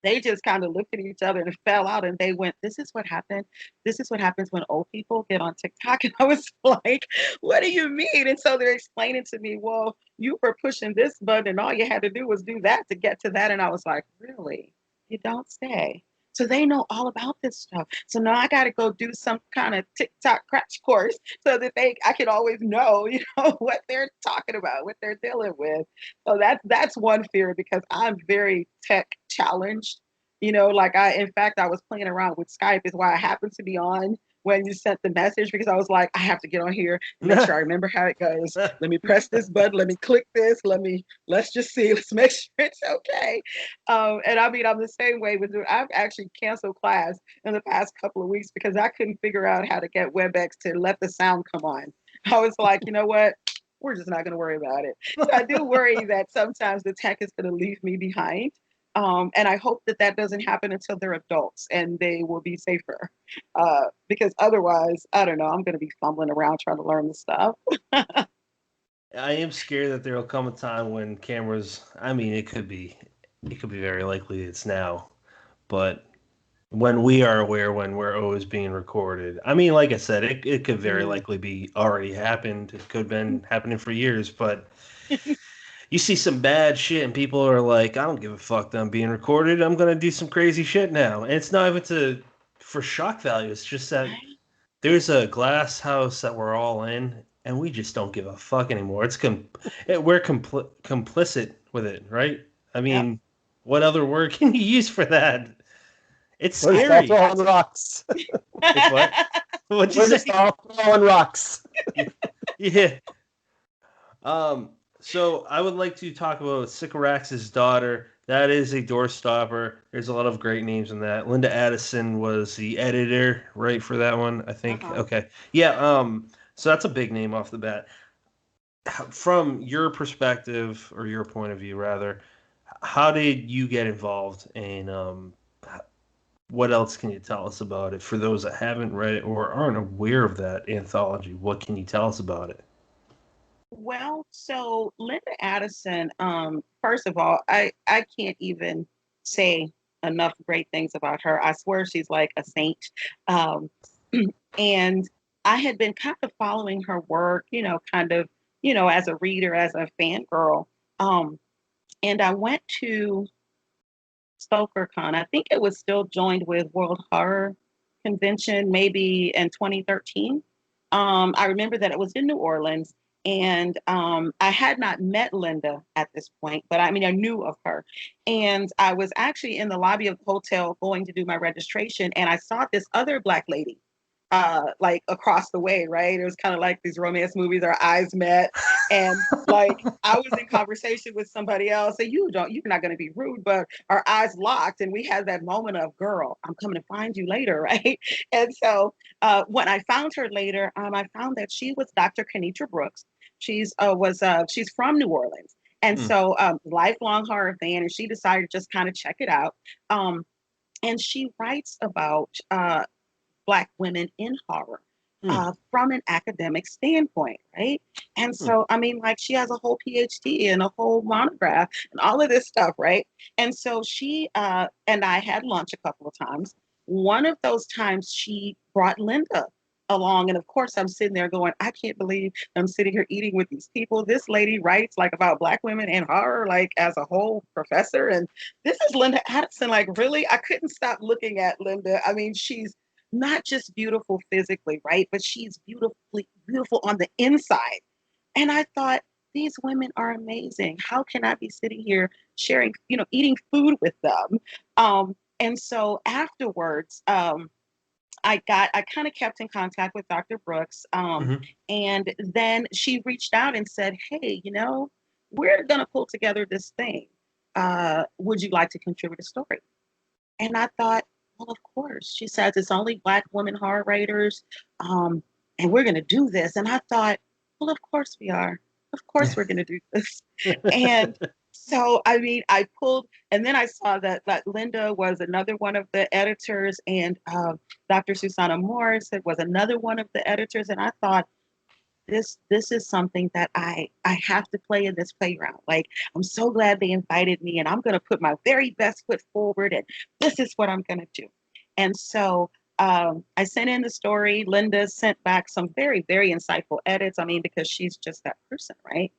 they just kind of looked at each other and fell out and they went, "This is what happened. This is what happens when old people get on TikTok." And I was like, "What do you mean?" And so they're explaining to me, "Well, you were pushing this button and all you had to do was do that to get to that." And I was like, "Really? You don't say." So they know all about this stuff. So now I got to go do some kind of TikTok crash course so that I can always know, what they're talking about, what they're dealing with. So that's one fear because I'm very tech challenged. Like in fact, I was playing around with Skype is why I happened to be on when you sent the message because I was like, I have to get on here and make sure I remember how it goes. Let me press this button. Let me click this. Let's just see. Let's make sure it's okay. And I mean, I'm the same way with it. I've actually canceled class in the past couple of weeks because I couldn't figure out how to get WebEx to let the sound come on. I was like, you know what? We're just not going to worry about it. So I do worry that sometimes the tech is going to leave me behind. And I hope that doesn't happen until they're adults and they will be safer. Because otherwise, I don't know, I'm going to be fumbling around trying to learn the stuff. I am scared that there will come a time when cameras, I mean, it could be very likely it's now, but when we are aware when we're always being recorded. I mean, like I said, it could very likely be already happened. It could have been happening for years, but you see some bad shit and people are like, I don't give a fuck that I'm being recorded. I'm gonna do some crazy shit now. And it's not even for shock value. It's just that there's a glass house that we're all in and we just don't give a fuck anymore. We're complicit with it, right? I Yep. mean, what other word can you use for that? It's We're just all scary. throwing rocks. It's what? What'd you We're say? just all throwing rocks. Yeah. So I would like to talk about Sycorax's daughter. That is a doorstopper. There's a lot of great names in that. Linda Addison was the editor, right, for that one, I think. Uh-huh. Okay. Yeah, so that's a big name off the bat. From your perspective, or your point of view, rather, how did you get involved in what else can you tell us about it? For those that haven't read it or aren't aware of that anthology, what can you tell us about it? Well, so Linda Addison, first of all, I can't even say enough great things about her. I swear she's like a saint. Um, and I had been kind of following her work, kind of, as a reader, as a fangirl. And I went to StokerCon. I think it was still joined with World Horror Convention, maybe in 2013. I remember that it was in New Orleans, and I had not met Linda at this point, but I mean, I knew of her. And I was actually in the lobby of the hotel going to do my registration, and I saw this other Black lady. Like across the way, right? It was kind of like these romance movies, our eyes met. And like I was in conversation with somebody else, and you're not going to be rude, but our eyes locked, and we had that moment of, girl, I'm coming to find you later, right? And so when I found her later, I found that she was Dr. Kenitra Brooks. She's from New Orleans, and Hmm. so lifelong horror fan, and she decided to just kind of check it out. And she writes about Black women in horror Hmm. from an academic standpoint, right? And Hmm. so, I mean, like she has a whole PhD and a whole monograph and all of this stuff, right? And so she and I had lunch a couple of times. One of those times she brought Linda along. And of course, I'm sitting there going, I can't believe I'm sitting here eating with these people. This lady writes like about Black women and horror, like as a whole professor. And this is Linda Addison. Like, really? I couldn't stop looking at Linda. I mean, she's not just beautiful physically, right? But she's beautiful on the inside. And I thought, these women are amazing. How can I be sitting here sharing, eating food with them? And so afterwards, I kind of kept in contact with Dr. Brooks. Hmm. And then she reached out and said, hey, we're going to pull together this thing. Would you like to contribute a story? And I thought, well, of course. She says it's only Black women horror writers, and we're going to do this. And I thought, well, of course we are. Of course we're going to do this. And so, I mean, I pulled, and then I saw that Linda was another one of the editors, and Dr. Susanna Morris was another one of the editors. And I thought, this is something that I have to play in this playground. Like, I'm so glad they invited me, and I'm going to put my very best foot forward, and this is what I'm going to do. And so I sent in the story. Linda sent back some very, very insightful edits. I mean, because she's just that person, right?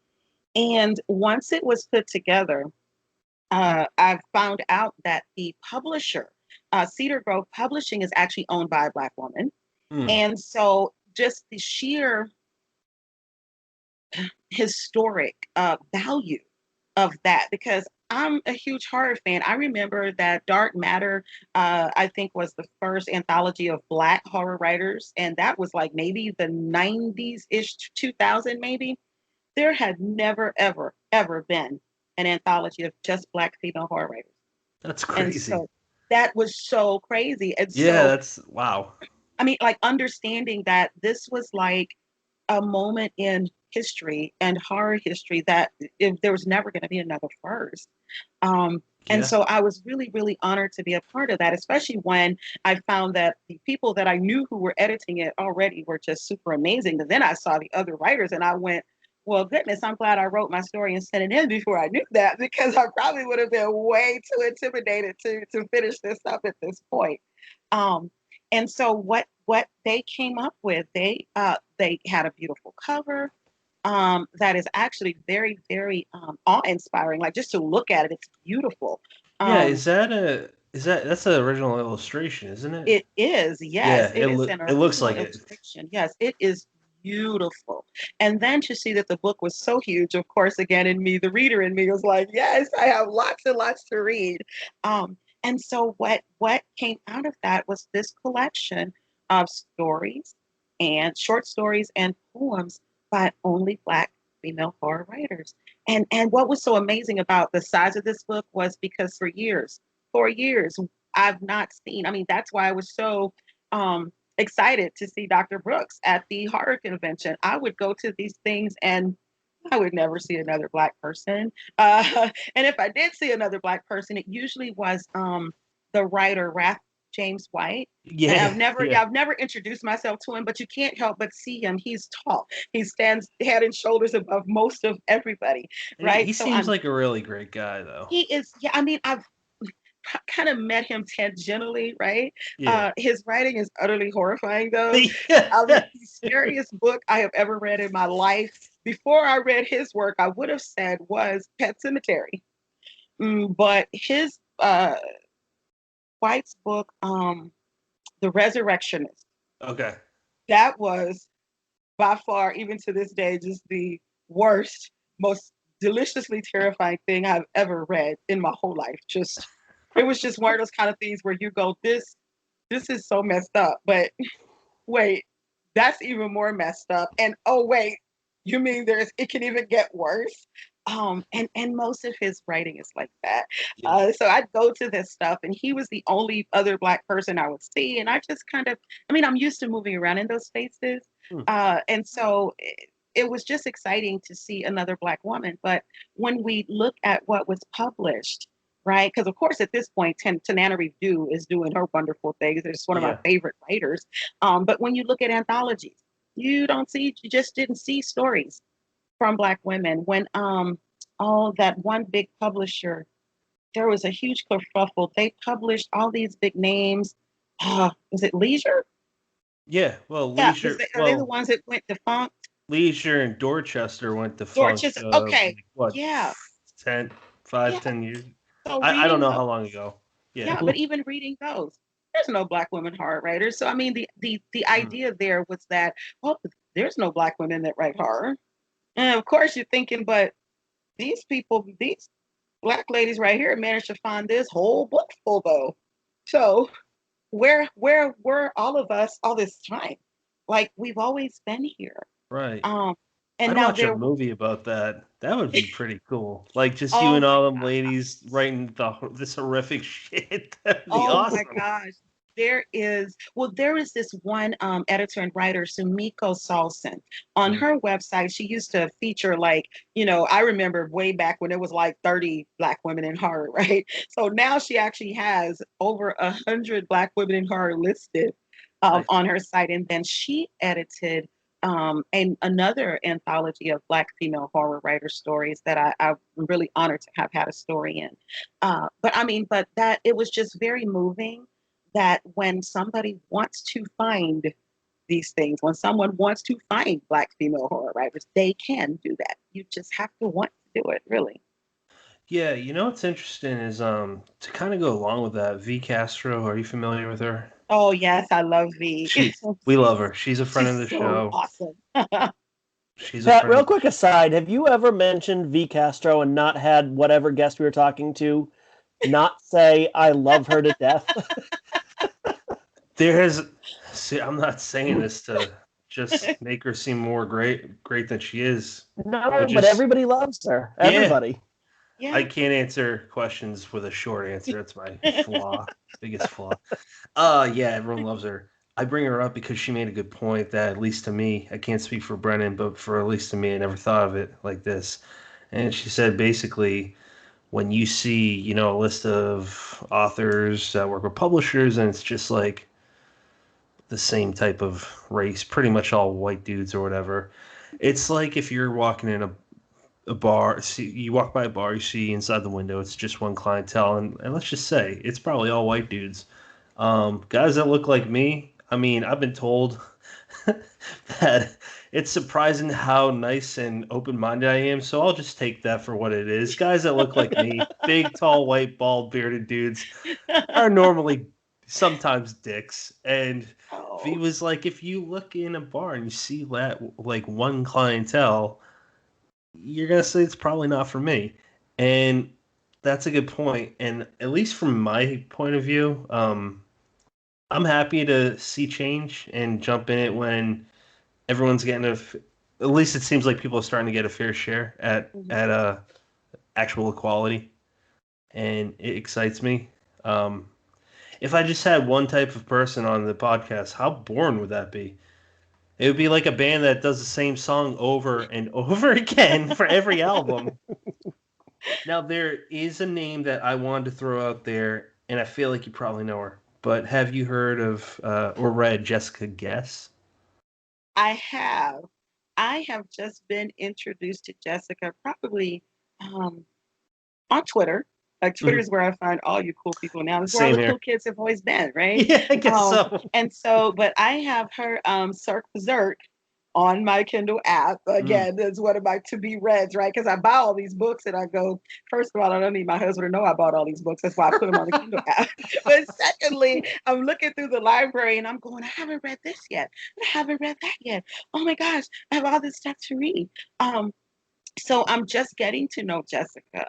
And once it was put together, I found out that the publisher Cedar Grove Publishing is actually owned by a Black woman. Mm. And so just the sheer historic value of that, because I'm a huge horror fan. I remember that Dark Matter, I think, was the first anthology of Black horror writers, and that was like maybe the 90s ish, 2000 maybe. There had never, ever, ever been an anthology of just Black female horror writers. That's And crazy. so that was so crazy. And Yeah, so, that's wow. I mean, like understanding that this was like a moment in history and horror history that if there was never going to be another first. And Yeah. so I was really, really honored to be a part of that, especially when I found that the people that I knew who were editing it already were just super amazing. But then I saw the other writers and I went, well, goodness, I'm glad I wrote my story and sent it in before I knew that, because I probably would have been way too intimidated to finish this up at this point. Um, and so what they came up with, they had a beautiful cover that is actually very, very awe-inspiring. Like just to look at it, it's beautiful. Yeah, Um, that's the original illustration, isn't it? it is, yes, Yeah, it is an it looks original like it. illustration. Yes, it is beautiful. And then to see that the book was so huge, of course, again, in me, the reader in me was like, yes, I have lots and lots to read. And so what came out of that was this collection of stories and short stories and poems by only Black female horror writers. And what was so amazing about the size of this book was because for years, I've not seen. I mean, that's why I was so excited to see Dr. Brooks at the horror convention. I would go to these things and I would never see another Black person. And if I did see another Black person, it usually was the writer Raph James White. And Yeah, yeah. I've never introduced myself to him, but you can't help but see him. He's tall. He stands head and shoulders above most of everybody, And he right? So seems like a really great guy, though. he is. Yeah, I mean, I've kind of met him tangentially, right? Yeah. His writing is utterly horrifying, though. Yeah. I mean, the scariest book I have ever read in my life, before I read his work, I would have said was Pet Cemetery. But his White's book, The Resurrectionist, Okay. that was by far, even to this day, just the worst, most deliciously terrifying thing I've ever read in my whole life. Just it was just one of those kind of things where you go, this is so messed up. But wait, that's even more messed up. And oh wait, you mean it can even get worse? And most of his writing is like that. Yeah. So I'd go to this stuff, and he was the only other Black person I would see, and I just kind of, I mean, I'm used to moving around in those spaces, Hmm. and so it was just exciting to see another Black woman. But when we look at what was published, right? Because of course, at this point, Tanana Review is doing her wonderful things. It's one of my Yeah. favorite writers. But when you look at anthologies, you just didn't see stories from Black women. When that one big publisher, there was a huge kerfuffle. They published all these big names. Was it Leisure? Yeah. Well, Yeah, are they the well, ones that went defunct? Leisure and Dorchester went defunct. Dorchester. Okay. What, Yeah. 10, 5, Yeah. 10 years? So I don't reading know those, how long ago. Yeah. yeah, but even reading those, there's no Black women horror writers. So I mean, the Mm. idea there was that, well, there's no Black women that write horror. And of course you're thinking, but these Black ladies right here managed to find this whole book full though. So where were all of us all this time? Like we've always been here. Right. Um, and I'd now watch a there. movie about that. That would be pretty cool. Like just you Oh and my all them God. ladies writing this horrific shit. That'd be Oh my awesome. gosh. There is this one editor and writer, Sumiko Salson. On Mm. her website, she used to feature like, I remember way back when it was like 30 Black women in horror, right? So now she actually has over 100 Black women in horror listed Nice. on her site. And then she edited another anthology of Black female horror writer stories that I'm really honored to have had a story in. But that it was just very moving that when somebody wants to find these things, when someone wants to find Black female horror writers, they can do that. You just have to want to do it, really. Yeah, you know what's interesting is to kind of go along with that, V Castro, are you familiar with her? Oh yes, I love V. We love she's her. She's a friend she's of the so show. awesome. She's a Pat, friend real of the quick aside, have you ever mentioned V Castro and not had whatever guest we were talking to not say I love her to death? There has see, I'm not saying this to just make her seem more great than she is, No, but but just everybody loves her. yeah, Everybody. Yeah. I can't answer questions with a short answer. That's my flaw, biggest flaw. Yeah, everyone loves her. I bring her up because she made a good point that, at least to me, I can't speak for Brennan, but for at least to me, I never thought of it like this. And she said basically, when you see, a list of authors that work with publishers, and it's just like the same type of race, pretty much all white dudes or whatever. It's like if you're walking in a bar, see, you walk by a bar, you see inside the window, it's just one clientele, and let's just say it's probably all white dudes. Guys that look like me, I mean, I've been told that it's surprising how nice and open-minded I am, so I'll just take that for what it is. Guys that look like me, big, tall, white, bald, bearded dudes, are normally sometimes dicks. And V Oh. was like, if you look in a bar and you see that like one clientele, you're gonna say it's probably not for me. And that's a good point. And at least from my point of view, I'm happy to see change and jump in it when everyone's getting at least it seems like people are starting to get a fair share Mhm. at actual equality, and it excites me. Um, if I just had one type of person on the podcast, how boring would that be? It would be like a band that does the same song over and over again for every album. Now, there is a name that I wanted to throw out there, and I feel like you probably know her. But have you heard of or read Jessica Guess? I have. I have just been introduced to Jessica probably um, on Twitter. Like Twitter Mhm. is where I find all you cool people now. It's where all Same the cool here. kids have always been, right? Yeah, I guess Um, so. and so, but I have her Cirque Berserk on my Kindle app. Mm. Again, that's one of my to be reads, right? Because I buy all these books and I go, first of all, I don't need my husband to know I bought all these books. That's why I put them on the Kindle app. But secondly, I'm looking through the library and I'm going, I haven't read this yet. I haven't read that yet. Oh my gosh, I have all this stuff to read. Um, so I'm just getting to know Jessica.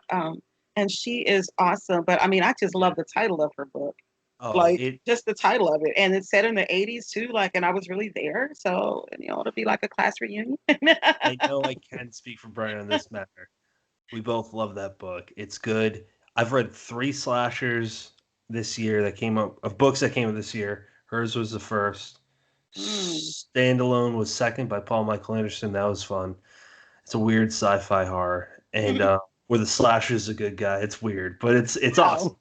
And she is awesome. But I mean, I just Yeah. love the title of her book. Oh, Like it. just the title of it. And it's set in the 80s too, like, and I was really there. So, it'll be like a class reunion. I know I can speak for Brian on this matter. We both love that book. It's good. I've read three slashers this year that came up of books that came out this year. Hers was the first. Mm. Standalone was second by Paul Michael Anderson. That was fun. It's a weird sci-fi horror, and where the slasher's a good guy. It's weird, but it's Wow. awesome.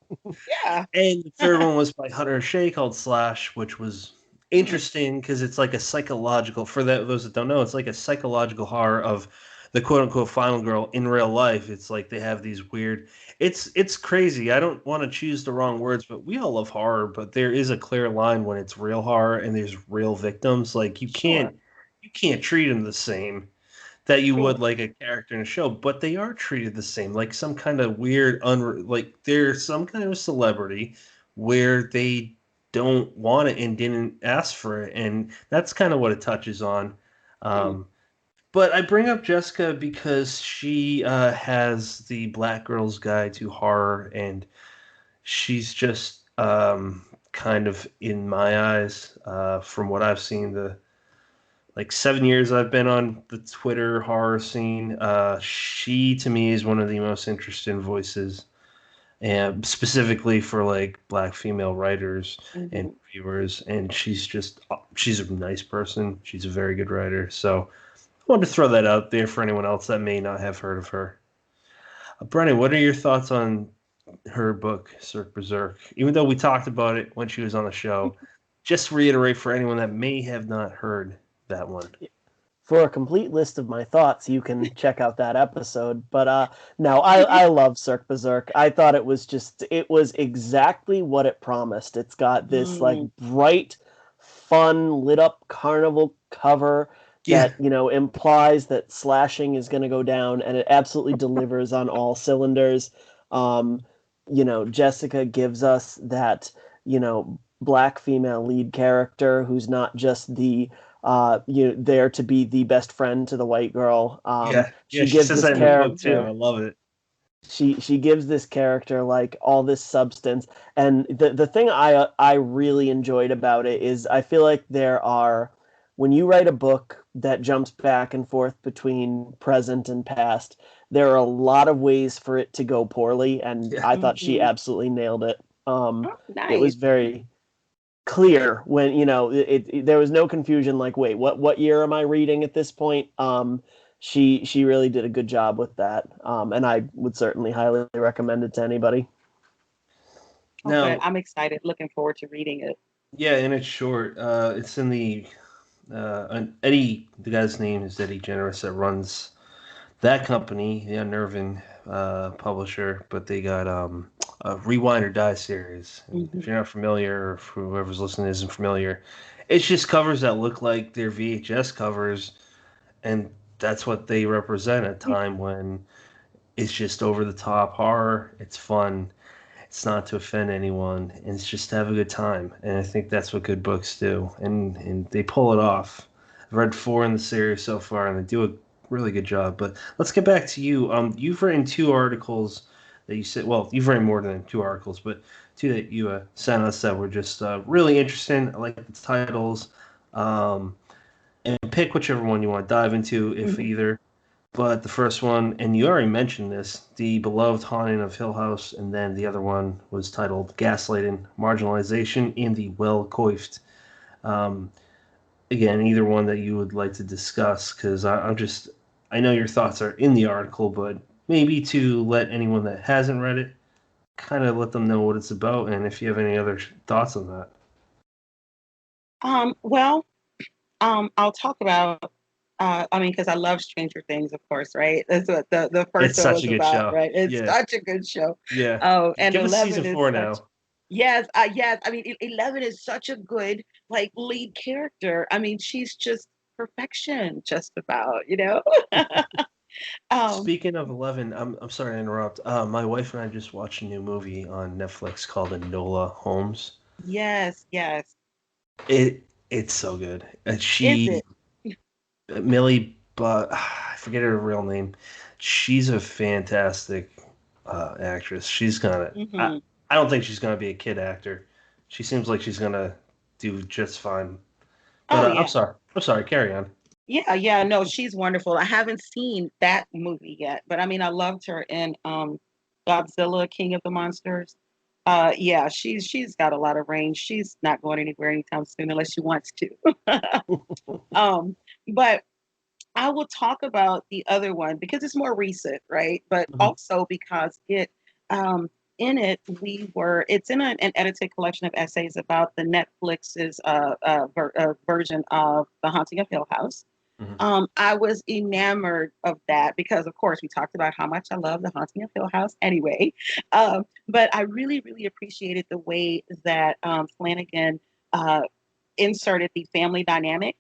Yeah. And the third one was by Hunter Shea called Slash, which was Mm. interesting because it's like a psychological. For those that don't know, it's like a psychological horror of the quote unquote final girl in real life. It's like they have these weird. It's crazy. I don't want to choose the wrong words, but we all love horror. But there is a clear line when it's real horror and there's real victims. Like Sure. you can't treat them the same that you would Sure. like a character in a show, but they are treated the same, like some kind of weird, like they're some kind of celebrity where they don't want it and didn't ask for it, and that's kind of what it touches on. Mm. Um, but I bring up Jessica because she has the Black Girl's Guide to Horror, and she's just kind of, in my eyes, from what I've seen, the like 7 years I've been on the Twitter horror scene. She to me is one of the most interesting voices, and specifically for like black female writers and Hmm. reviewers. And she's a nice person. She's a very good writer. So I wanted to throw that out there for anyone else that may not have heard of her. Brennan, what are your thoughts on her book, Cirque Berserk? Even though we talked about it when she was on the show, just reiterate for anyone that may have not heard that one. For a complete list of my thoughts, you can check out that episode. But no, I love Cirque Berserk. I thought it was exactly what it promised. It's got this like Mm. bright, fun, lit up carnival cover Yeah. that, implies that slashing is going to go down, and it absolutely delivers on all cylinders. Um, Jessica gives us that, black female lead character who's not just the there to be the best friend to the white girl. Yeah. Yeah. She She gives says this that in the book too. I character love it. she gives this character like all this substance. And the thing I really enjoyed about it is I feel like when you write a book that jumps back and forth between present and past, there are a lot of ways for it to go poorly, and Yeah. I thought she Mhm. absolutely nailed it. Oh, It was nice. very clear when there was no confusion, like, wait, what year am I reading at this point. She really did a good job with that, and I would certainly highly recommend it to anybody. Oh, good. Now, I'm excited. Looking forward to reading it. yeah, and it's short. It's in the Eddie. The guy's name is Eddie Generous that runs that company, the Unnerving publisher. But they got a Rewind or Die series. And if Hmm. you're not familiar, or if whoever's listening isn't familiar, it's just covers that look like their VHS covers, and that's what they represent. A time when it's just over the top horror. It's fun. It's not to offend anyone, and it's just to have a good time. And I think that's what good books do, and they pull it off. I've read four in the series so far, and they do a really good job. But let's get back to you. You've written two articles that you said. Well, you've written more than two articles, but two that you sent us that were just really interesting. I like the titles. Um, and pick whichever one you want to dive into, if Hmm. either. But the first one, and you already mentioned this, The Beloved Haunting of Hill House, and then the other one was titled Gaslighting, Marginalization in the Well Coiffed. Um, Again, either one that you would like to discuss, because I know your thoughts are in the article, but maybe to let anyone that hasn't read it, kind of let them know what it's about, and if you have any other thoughts on that. Well, I'll talk about. I mean, because I love Stranger Things, of course, right? That's what the first It's one such was a good about, show. right? It's Yeah, such a good show. yeah. Oh, and Give us season 11 is four such. now. Yes, yes. I mean, 11 is such a good like lead character. I mean, she's just perfection, just about, you know. um, Speaking of 11, I'm sorry to interrupt. My wife and I just watched a new movie on Netflix called Enola Holmes. yes, yes. It's so good. And Is she it? Millie, but I forget her real name. She's a fantastic actress. She's gonna. Hmm. I don't think she's gonna be a kid actor. She seems like she's gonna do just fine. But Oh I'm yeah. sorry. I'm sorry. Carry on. Yeah, yeah, no, she's wonderful. I haven't seen that movie yet, but I mean, I loved her in Godzilla, King of the Monsters. Yeah, she's got a lot of range. She's not going anywhere anytime soon unless she wants to. Um, but I will talk about the other one because it's more recent, right? But Mhm. also because um, in it, it's in an edited collection of essays about the Netflix's version of The Haunting of Hill House. Mhm. I was enamored of that because, of course, we talked about how much I love The Haunting of Hill House anyway. But I really, really appreciated the way that Flanagan uh, inserted the family dynamic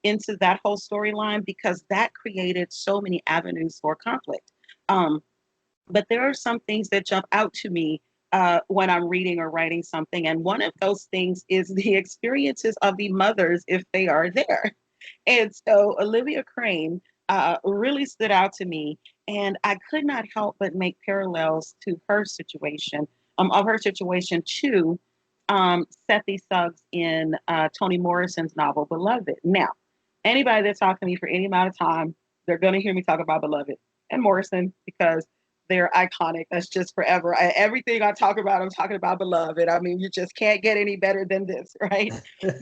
into that whole storyline because that created so many avenues for conflict. Um, but there are some things that jump out to me when I'm reading or writing something. And one of those things is the experiences of the mothers if they are there. And so Olivia Crane really stood out to me. And I could not help but make parallels to her situation, of her situation to Sethy Suggs in Toni Morrison's novel, Beloved. Now, anybody that's talked to me for any amount of time, they're going to hear me talk about Beloved and Morrison because they're iconic. That's just forever. Everything I talk about, I'm talking about Beloved. I mean, you just can't get any better than this, right?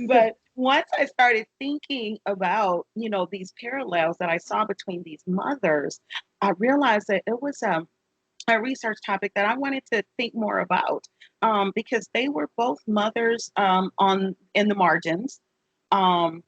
But once I started thinking about, these parallels that I saw between these mothers, I realized that it was a research topic that I wanted to think more about because they were both mothers on in the margins. Um,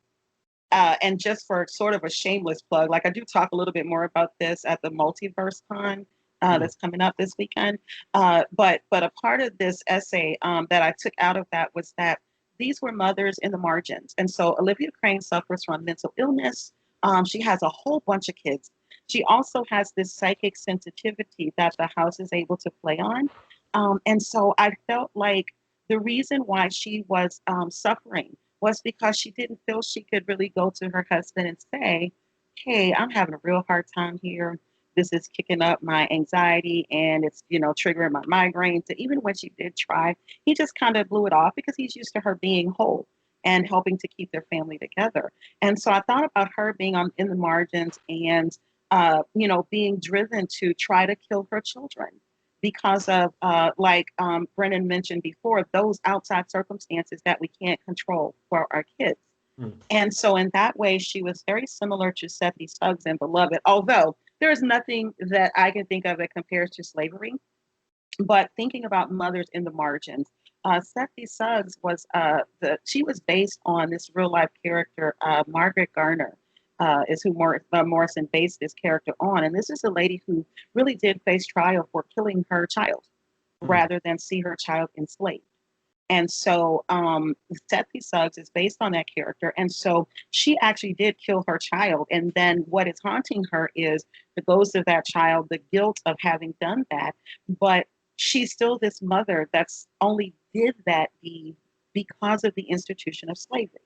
and just for sort of a shameless plug, like I do talk a little bit more about this at the Multiverse Con Mhm. that's coming up this weekend. But a part of this essay that I took out of that was that these were mothers in the margins, and so Olivia Crane suffers from mental illness. She has a whole bunch of kids. She also has this psychic sensitivity that the house is able to play on. And so I felt like the reason why she was suffering was because she didn't feel she could really go to her husband and say, "Hey, I'm having a real hard time here. This is kicking up my anxiety and it's, triggering my migraines." And even when she did try, he just kind of blew it off because he's used to her being whole and helping to keep their family together. And so I thought about her being on in the margins and being driven to try to kill her children because of like Brennan mentioned before, those outside circumstances that we can't control for our kids. Hmm. And so in that way, she was very similar to Seti Suggs in Beloved, although there is nothing that I can think of that compares to slavery. But thinking about mothers in the margins, Seti Suggs was she was based on this real life character, Margaret Garner. Is who Morrison based this character on. And this is a lady who really did face trial for killing her child Hmm. rather than see her child enslaved. And so Seti Suggs is based on that character. And so she actually did kill her child. And then what is haunting her is the ghost of that child, the guilt of having done that. But she's still this mother that's only did that deed because of the institution of slavery.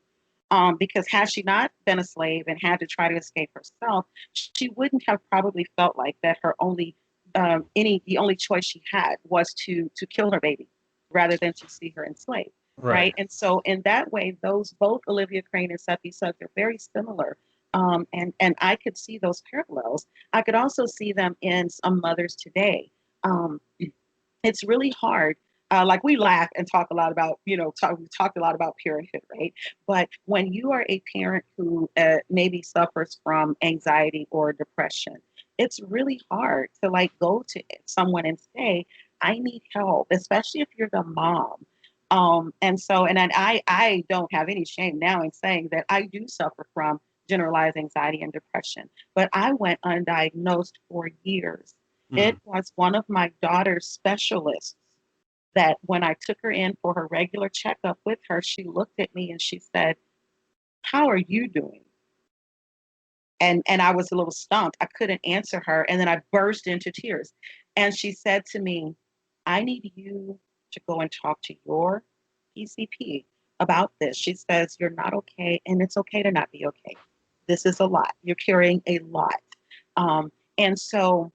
Because had she not been a slave and had to try to escape herself, she wouldn't have probably felt like that her only the only choice she had was to kill her baby rather than to see her enslaved, right? Right. And so in that way, those both Olivia Crane and Seti Suggs are very similar. And I could see those parallels. I could also see them in some mothers today. Um, it's really hard. Like we laugh and talk a lot about, we talked a lot about parenthood, right? But when you are a parent who maybe suffers from anxiety or depression, it's really hard to like go to someone and say, "I need help," especially if you're the mom. And I don't have any shame now in saying that I do suffer from generalized anxiety and depression, but I went undiagnosed for years. Hmm. It was one of my daughter's specialists that when I took her in for her regular checkup with her, she looked at me and she said, "How are you doing?" And I was a little stumped. I couldn't answer her. And then I burst into tears. And she said to me, "I need you to go and talk to your PCP about this." She says, "You're not okay, and it's okay to not be okay. This is a lot. You're carrying a lot." And so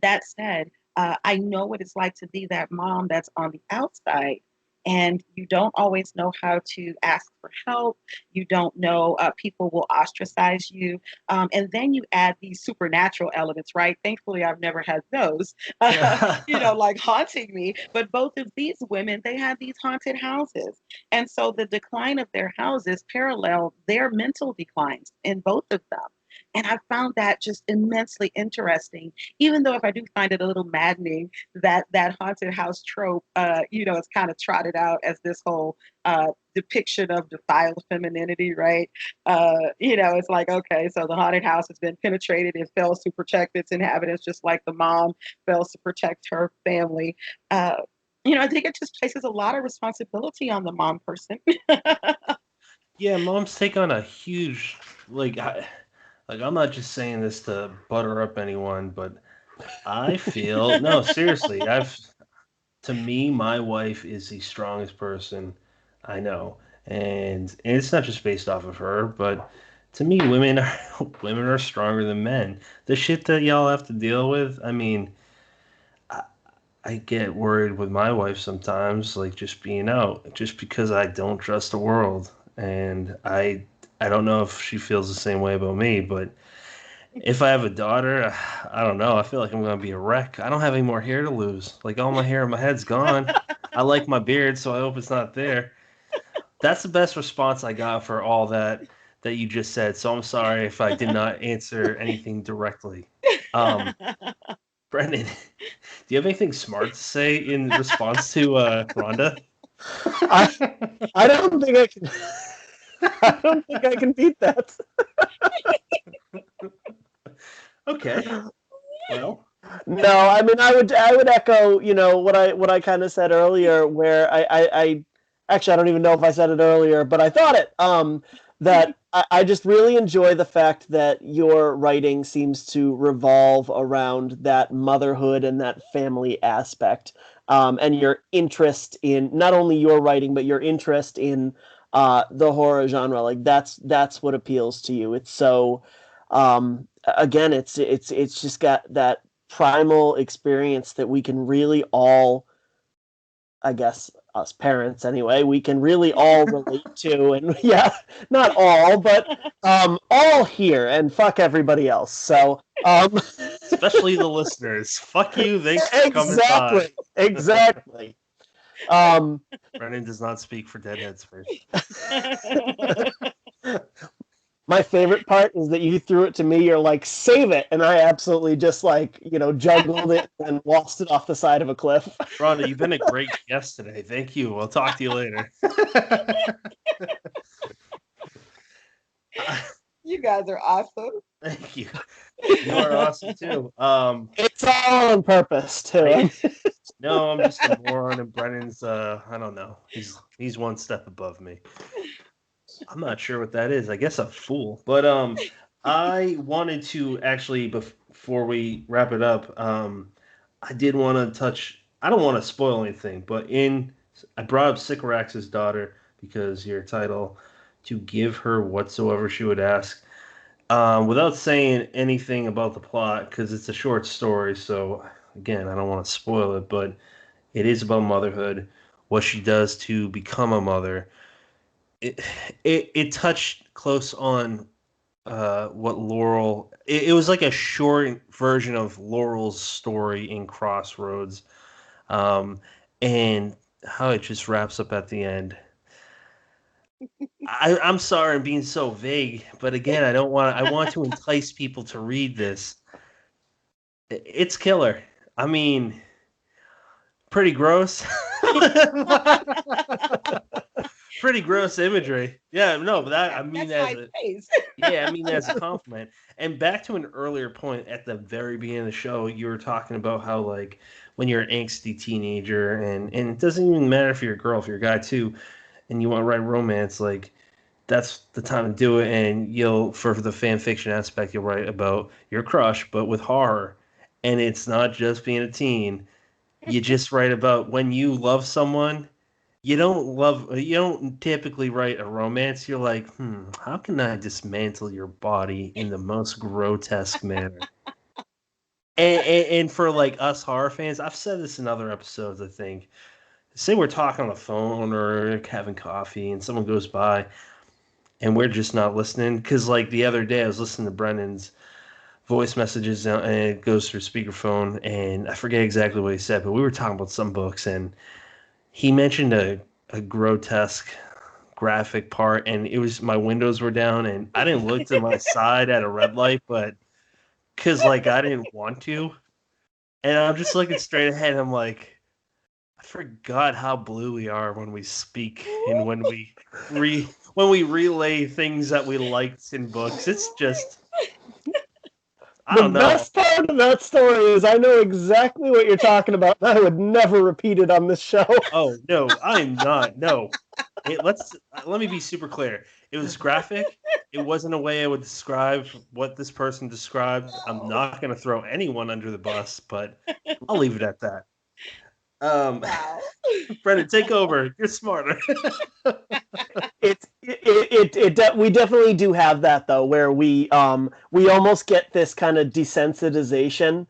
that said, I know what it's like to be that mom that's on the outside and you don't always know how to ask for help. You don't know, people will ostracize you. And then you add these supernatural elements, right? Thankfully, I've never had those, like haunting me. But both of these women, they had these haunted houses. And so the decline of their houses paralleled their mental declines in both of them. And I found that just immensely interesting, even though if I do find it a little maddening that that haunted house trope, it's kind of trotted out as this whole depiction of defiled femininity, right? It's like, okay, so the haunted house has been penetrated. It fails to protect its inhabitants, just like the mom fails to protect her family. I think it just places a lot of responsibility on the mom person. Yeah, moms take on a huge like I'm not just saying this to butter up anyone, but I feel no, seriously, I've to me, my wife is the strongest person I know, and it's not just based off of her, but to me, women are women are stronger than men. The shit that y'all have to deal with, I mean, I, I get worried with my wife sometimes, like just being out, just because I don't trust the world, and I don't know if she feels the same way about me, but if I have a daughter, I don't know. I feel like I'm gonna be a wreck. I don't have any more hair to lose. Like all my hair on my head's gone. I like my beard, so I hope it's not there. That's the best response I got for all that you just said. So I'm sorry if I did not answer anything directly. Um, Brendan, do you have anything smart to say in response to Rhonda? I I don't think I can. I don't think I can beat that. Okay. Well. No, I mean I would echo, what I kind of said earlier, where I actually I don't even know if I said it earlier, but I thought it. that I just really enjoy the fact that your writing seems to revolve around that motherhood and that family aspect, and your interest in not only your writing but your interest in the horror genre. Like that's what appeals to you. It's so again, it's just got that primal experience that we can really all, I guess us parents anyway, we can really all relate to. And yeah, not all, but all here, and fuck everybody else. So Especially the listeners. Fuck you. Thanks for coming by. exactly. Um, Brennan does not speak for Deadheads first. my favorite part is that you threw it to me. You're like, save it, and I absolutely just like juggled it and lost it off the side of a cliff. Rhonda, you've been a great guest today. Thank you. I'll talk to you later. You guys are awesome. Thank you. You are awesome too. It's all on purpose too. No, I'm just a moron, and Brennan's I don't know. He's one step above me. I'm not sure what that is. I guess a fool. But I wanted to actually, before we wrap it up, I did want to touch. I don't want to spoil anything, but I brought up Sycorax's daughter because your title, to give her whatsoever she would ask. Without saying anything about the plot, because it's a short story, so again, I don't want to spoil it, but it is about motherhood, what she does to become a mother. It touched close on what Laurel. It was like a short version of Laurel's story in Crossroads, um, and how it just wraps up at the end. I'm sorry I'm being so vague, but again, I don't want. I want to entice people to read this. It's killer. I mean, pretty gross. Pretty gross imagery. Yeah, no, but I mean That's as my face. yeah, I mean as a compliment. And back to an earlier point at the very beginning of the show, you were talking about how like when you're an angsty teenager, and it doesn't even matter if you're a girl, if you're a guy too, and you want to write romance, like that's the time to do it. And you'll, for the fan fiction aspect, you'll write about your crush, but with horror. And it's not just being a teen. You just write about when you love someone. You don't typically write a romance. You're like, how can I dismantle your body in the most grotesque manner? And for like us horror fans, I've said this in other episodes, I think. Say we're talking on the phone or having coffee and someone goes by and we're just not listening. Because like the other day I was listening to Brennan's voice messages and it goes through speakerphone and I forget exactly what he said, but we were talking about some books and he mentioned a grotesque graphic part and it was my windows were down and I didn't look to my side at a red light, but because like I didn't want to. And I'm just looking straight ahead. And I'm like, I forgot how blue we are when we speak and when we relay things that we liked in books. It's just I don't know. The best part of that story is I know exactly what you're talking about, and I would never repeat it on this show. Oh no, I'm not. No, let me be super clear. It was graphic. It wasn't a way I would describe what this person described. I'm not going to throw anyone under the bus, but I'll leave it at that. Wow. Brendan, take over. You're smarter. We definitely do have that though, where we almost get this kind of desensitization,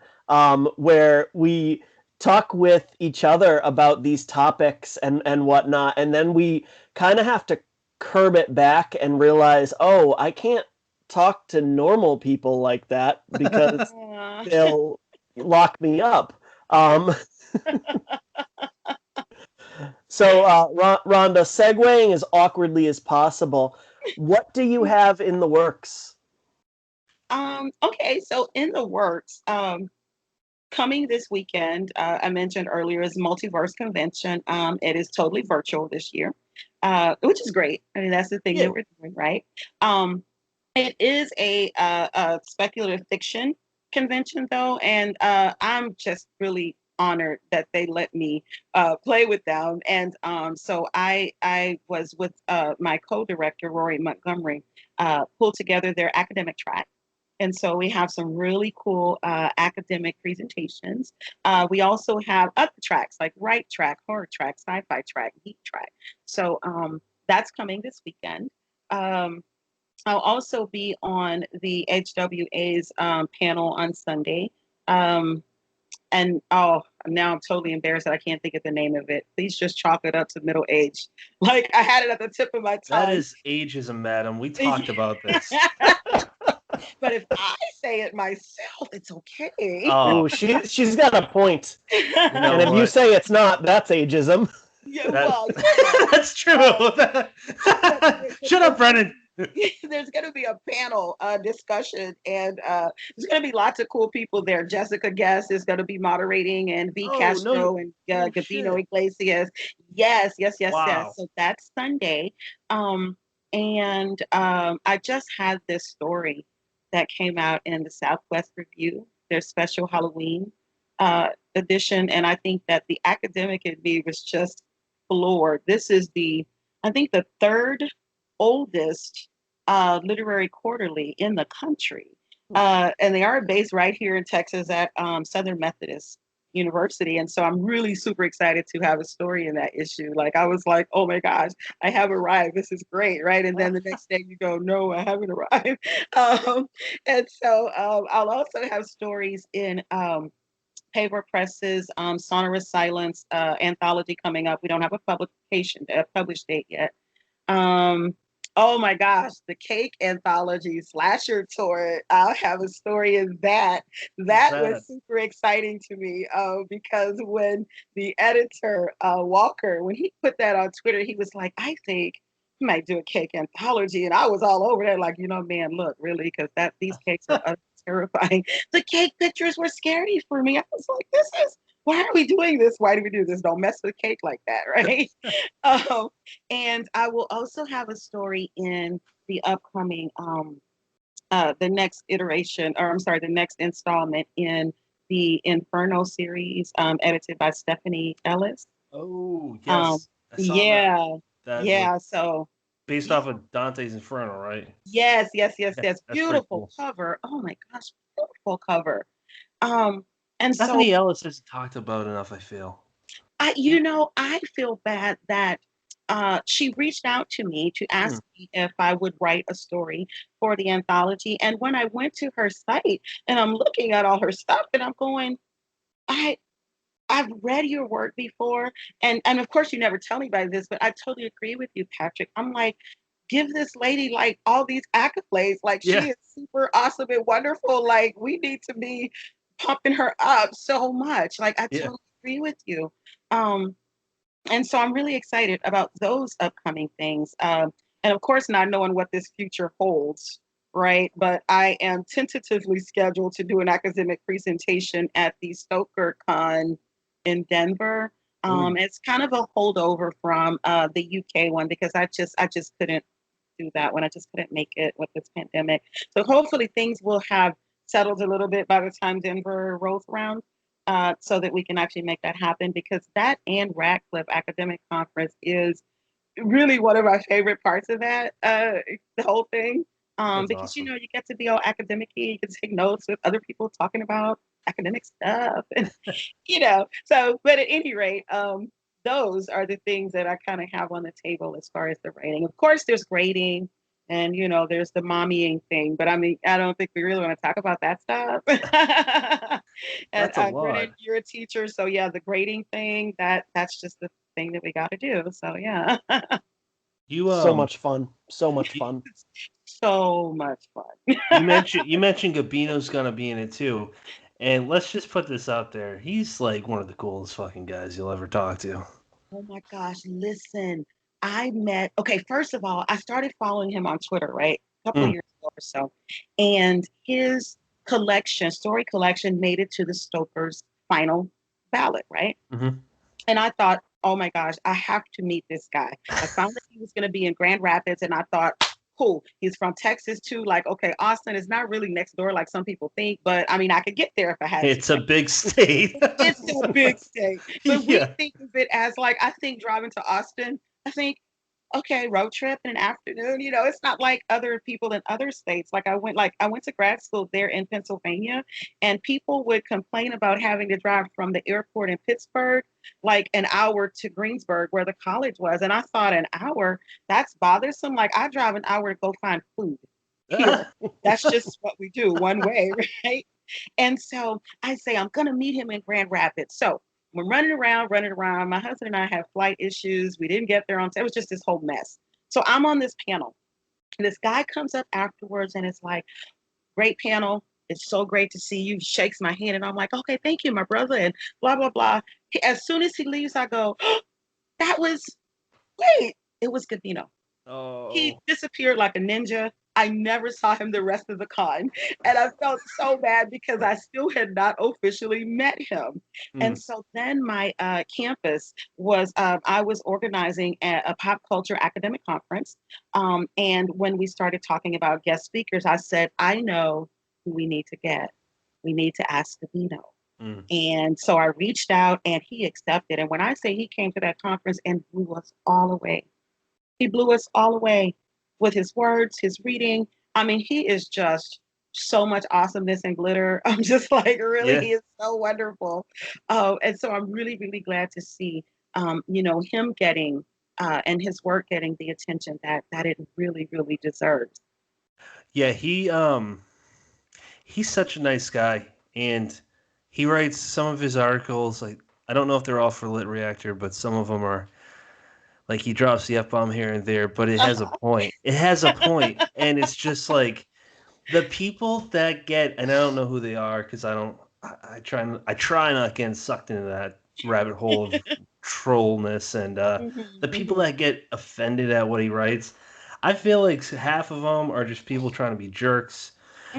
where we talk with each other about these topics and whatnot, and then we kind of have to curb it back and realize, oh, I can't talk to normal people like that because they'll lock me up. So, Rhonda, segueing as awkwardly as possible, what do you have in the works? Okay, so in the works, coming this weekend, I mentioned earlier, is Multiverse Convention. It is totally virtual this year, which is great. I mean, that's the thing that we're doing, right? It is a speculative fiction convention, though, and I'm just really honored that they let me play with them. And so I was with my co-director, Rory Montgomery, pulled together their academic track. And so we have some really cool academic presentations. We also have other tracks like right track, horror track, sci-fi track, geek track. So that's coming this weekend. Um, I'll also be on the HWA's panel on Sunday. Um, and oh, now I'm totally embarrassed that I can't think of the name of it. Please just chalk it up to middle age. Like I had it at the tip of my tongue. That is ageism, madam. We talked about this. But if I say it myself, it's okay. Ooh, she's got a point. You know And if you what? say it's not, that's ageism. Yeah, That- well, you know, That's true. Shut up, Brennan. there's going to be a panel discussion, and there's going to be lots of cool people there. Jessica Guest is going to be moderating, and V. Oh, Castro and no Gabino shit. Iglesias. Yes, yes, yes, Wow. yes. So that's Sunday. And I just had this story that came out in the Southwest Review, their special Halloween edition, and I think that the academic in me was just floored. This is I think, the third oldest literary quarterly in the country. And they are based right here in Texas at Southern Methodist University. And so I'm really super excited to have a story in that issue. Like, I was like, oh my gosh, I have arrived. This is great, right? And then the next day you go, no, I haven't arrived. And so I'll also have stories in Paper Press's Sonorous Silence anthology coming up. We don't have a published date yet. Oh my gosh, the Cake Anthology Slasher Tour. I'll have a story in that. That was super exciting to me because when the editor, Walker, when he put that on Twitter, he was like, I think he might do a cake anthology. And I was all over there like, man, look, really, because these cakes are terrifying. The cake pictures were scary for me. I was like, why are we doing this? Why do we do this? Don't mess with cake like that, right? And I will also have a story in the upcoming, the next iteration, or I'm sorry, the next installment in the Inferno series, edited by Stephanie Ellis. Oh, Um, yes. I saw yeah, that. yeah. So Based off of Dante's Inferno, right? yes. Yeah, that's Beautiful cool. cover. Oh my gosh, beautiful cover. And Stephanie so Ellis isn't talked about enough, I feel. I feel bad that she reached out to me to ask me if I would write a story for the anthology. And when I went to her site and I'm looking at all her stuff and I'm going, I've read your work before. And of course you never tell anybody this, but I totally agree with you, Patrick. I'm like, give this lady like all these accolades. Like she is super awesome and wonderful. Like we need to be pumping her up so much. Like I totally agree with you. And so I'm really excited about those upcoming things. And of course, not knowing what this future holds, right? But I am tentatively scheduled to do an academic presentation at the Stoker Con in Denver. It's kind of a holdover from the UK one because I just couldn't do that one. I just couldn't make it with this pandemic. So hopefully things will have settled a little bit by the time Denver rolls around, so that we can actually make that happen, because that and Radcliffe Academic Conference is really one of my favorite parts of that, the whole thing. Because awesome. you get to be all academic-y, you can take notes with other people talking about academic stuff, and so. But at any rate, those are the things that I kind of have on the table as far as the writing. Of course, there's grading, and there's the mommying thing. But I mean, I don't think we really want to talk about that stuff. And That's a lot. Brennan, you're a teacher, so yeah, the grading thing that's just the thing that we got to do. So yeah. So much fun. So much fun. So much fun. you mentioned Gabino's gonna be in it too. And let's just put this out there. He's like one of the coolest fucking guys you'll ever talk to. Oh my gosh, listen. Okay, first of all, I started following him on Twitter, right? A couple of years ago or so. And his story collection made it to the Stoker's final ballot, right? Mm-hmm. And I thought, oh my gosh, I have to meet this guy. I found that he was going to be in Grand Rapids, and I thought, cool. He's from Texas too. Like, okay, Austin is not really next door like some people think, but I mean, I could get there if I had to. It's a big state. It's a big state, but we Yeah. think of it as like, I think driving to Austin, I think, okay, road trip in an afternoon. It's not like other people in other states. Like I went to grad school there in Pennsylvania, and people would complain about having to drive from the airport in Pittsburgh like an hour to Greensburg where the college was. And I thought, an hour, that's bothersome. Like, I drive an hour to go find food here. That's just what we do one way, right? And so I say, I'm going to meet him in Grand Rapids. So we're running around, running around. My husband and I have flight issues. We didn't get there on time. It was just this whole mess. So I'm on this panel. And this guy comes up afterwards and it's like, great panel. It's so great to see you. Shakes my hand. And I'm like, okay, thank you, my brother. And blah, blah, blah. As soon as he leaves, I go, oh, that was great. It was Gabino. He Oh. disappeared like a ninja. I never saw him the rest of the con. And I felt so bad because I still had not officially met him. And so then my campus was, I was organizing a pop culture academic conference. And when we started talking about guest speakers, I said, I know who we need to get. We need to ask Gabino. And so I reached out and he accepted. And when I say he came to that conference and blew us all away, he blew us all away with his words, his reading. I mean, he is just so much awesomeness and glitter. I'm just like, really, Yeah. he is so wonderful. And so I'm really, really glad to see, him getting and his work getting the attention that it really, really deserves. Yeah, he's such a nice guy, and he writes some of his articles. Like, I don't know if they're all for Lit Reactor, but some of them are. Like, he drops the F bomb here and there, but it has a point. It has a point, and it's just like the people that get, and I don't know who they are because I don't. I try not getting sucked into that rabbit hole of trollness, and the people that get offended at what he writes. I feel like half of them are just people trying to be jerks.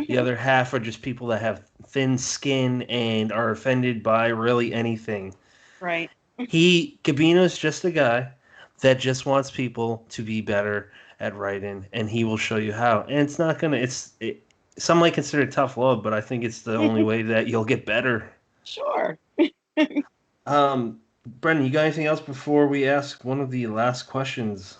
The other half are just people that have thin skin and are offended by really anything. Right. Gabino's just a guy that just wants people to be better at writing, and he will show you how. And it's not gonna. Some might consider it tough love, but I think it's the only way that you'll get better. Sure. Brendan, you got anything else before we ask one of the last questions?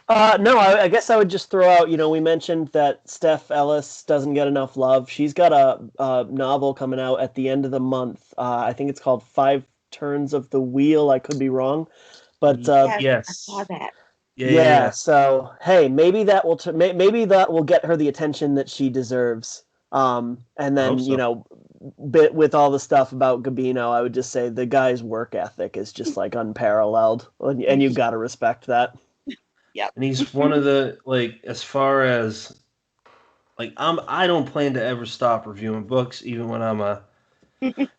No, I guess I would just throw out, we mentioned that Steph Ellis doesn't get enough love. She's got a novel coming out at the end of the month. I think it's called Five Turns of the Wheel. I could be wrong. But yes, I saw that. Yeah. So hey, maybe that will maybe that will get her the attention that she deserves. And then so. Bit with all the stuff about Gabino, I would just say the guy's work ethic is just like unparalleled, and you've got to respect that. Yep. And he's one of the, like, as far as, like, I don't plan to ever stop reviewing books, even when I'm a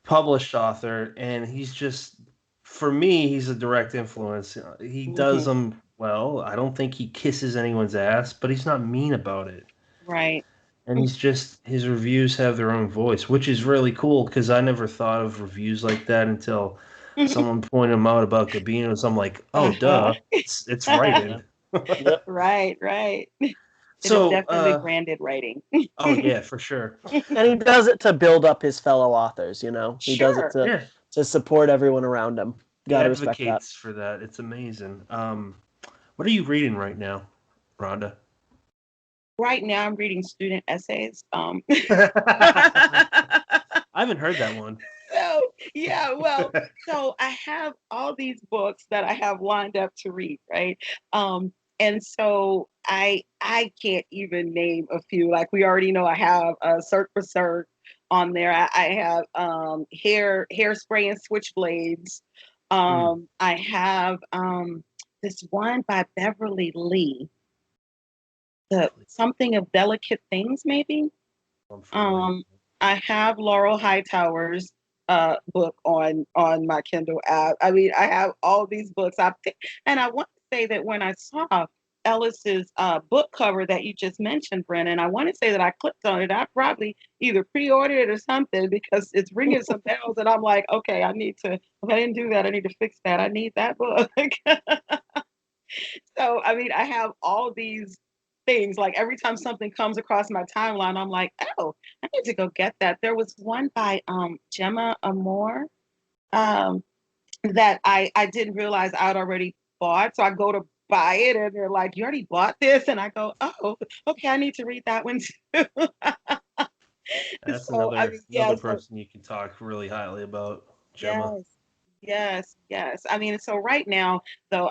published author. And he's just, for me, he's a direct influence. He does them well. I don't think he kisses anyone's ass, but he's not mean about it. Right. And his reviews have their own voice, which is really cool because I never thought of reviews like that until someone pointed them out about Gabino. So I'm like, oh, duh, it's writing. Yep. Right. It So, is definitely branded writing. oh yeah, for sure. And he does it to build up his fellow authors, He does it Sure. to support everyone around him. He Got to respect that. advocates for that. It's amazing. What are you reading right now, Rhonda? Right now, I'm reading student essays. I haven't heard that one. So yeah, well, so I have all these books that I have lined up to read, right? And so I can't even name a few. Like, we already know I have Cirque for Cirque on there. I have Hairspray and Switchblades. I have this one by Beverly Lee, the something of Delicate Things, maybe. I have Laurel Hightower's book on my Kindle app. I mean, I have all these books. And I want to say that when I saw Ellis's book cover that you just mentioned, Brennan, I want to say that I clicked on it. I probably either pre-ordered it or something because it's ringing some bells, and I'm like, okay, I need to. If I didn't do that, I need to fix that. I need that book. So, I mean, I have all these things. Like every time something comes across my timeline, I'm like, oh, I need to go get that. There was one by Gemma Amore um, that I didn't realize I'd already bought. So I go to buy it and they're like, you already bought this? And I go, oh, okay, I need to read that one too. That's So I another mean, yeah, so person you can talk really highly about, Gemma. yes, yes, yes. I mean, so right now, though,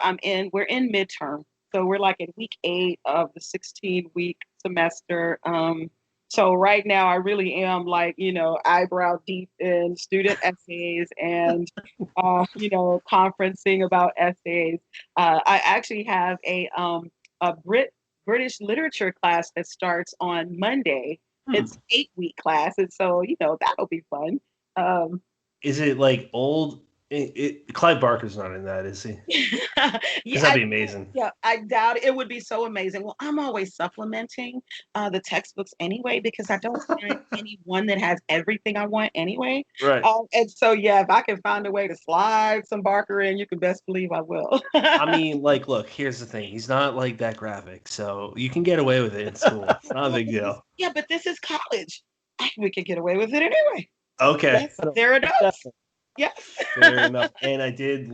we're in midterm. So we're like in week 8 of the 16-week semester. So right now I really am like, eyebrow deep in student essays and, conferencing about essays. I actually have a British literature class that starts on Monday. Hmm. It's 8-week class. And so, that'll be fun. Um, Is it like old? Clive Barker's not in that, is he? yeah, Because that'd be amazing. yeah, I doubt it. It would be so amazing. Well, I'm always supplementing the textbooks anyway because I don't find any one that has everything I want anyway. Right. And so, yeah, if I can find a way to slide some Barker in, you can best believe I will. I mean, like, look, here's the thing. He's not like that graphic, so you can get away with it in school. It's not a big deal. Yeah, but this is college. We can get away with it anyway. Okay. Yes, fair enough. Yes. Fair enough. And I did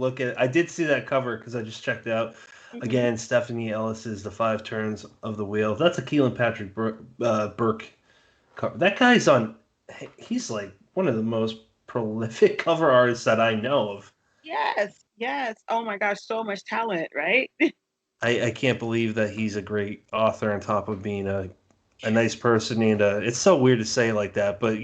see that cover because I just checked it out. Mhm. Again, Stephanie Ellis's The Five Turns of the Wheel. That's a Keelan Patrick Burke cover. That guy's he's like one of the most prolific cover artists that I know of. Yes, yes. Oh my gosh, so much talent, right? I can't believe that he's a great author on top of being a nice person. And it's so weird to say like that, but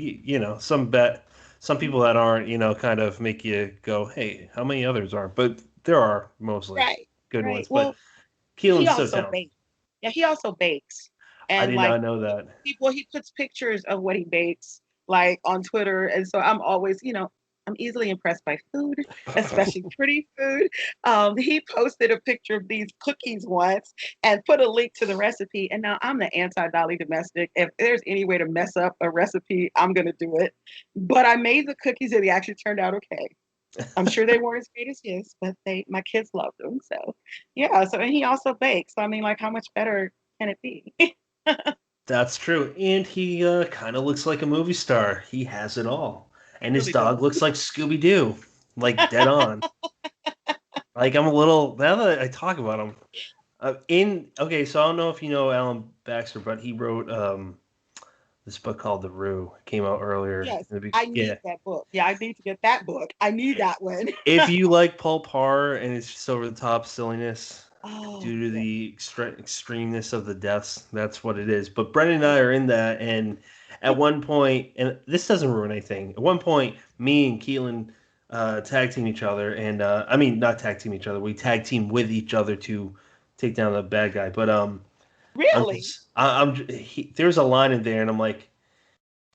some people that aren't, kind of make you go, hey, how many others aren't? But there are mostly Right, good right. ones. But Well, he Keelan's so also talented. bakes. Yeah, he also bakes. I And did like not know that. he puts pictures of what he bakes like on Twitter. And so I'm always, I'm easily impressed by food, especially pretty food. He posted a picture of these cookies once and put a link to the recipe. And now I'm the anti-Dolly domestic. If there's any way to mess up a recipe, I'm gonna do it. But I made the cookies and they actually turned out okay. I'm sure they weren't as great as his, but my kids loved them. So yeah. So and he also bakes. So I mean, like, how much better can it be? That's true. And he kind of looks like a movie star. He has it all. And his Really does. dog looks like Scooby Doo, like dead on. Like I'm a little now that I talk about him. Okay, so I don't know if you know Alan Baxter, but he wrote this book called The Rue. It came out earlier. Yes, I Yeah. need that book. Yeah, I need to get that book. I need that one. If you like pulp horror and it's just over the top silliness Oh, due to yeah. the extremeness of the deaths, that's what it is. But Brendan and I are in that, and at one point, and this doesn't ruin anything. At one point, me and Keelan tag team each other, and I mean not tag team each other. We tag team with each other to take down the bad guy. But Really? there's a line in there, and I'm like,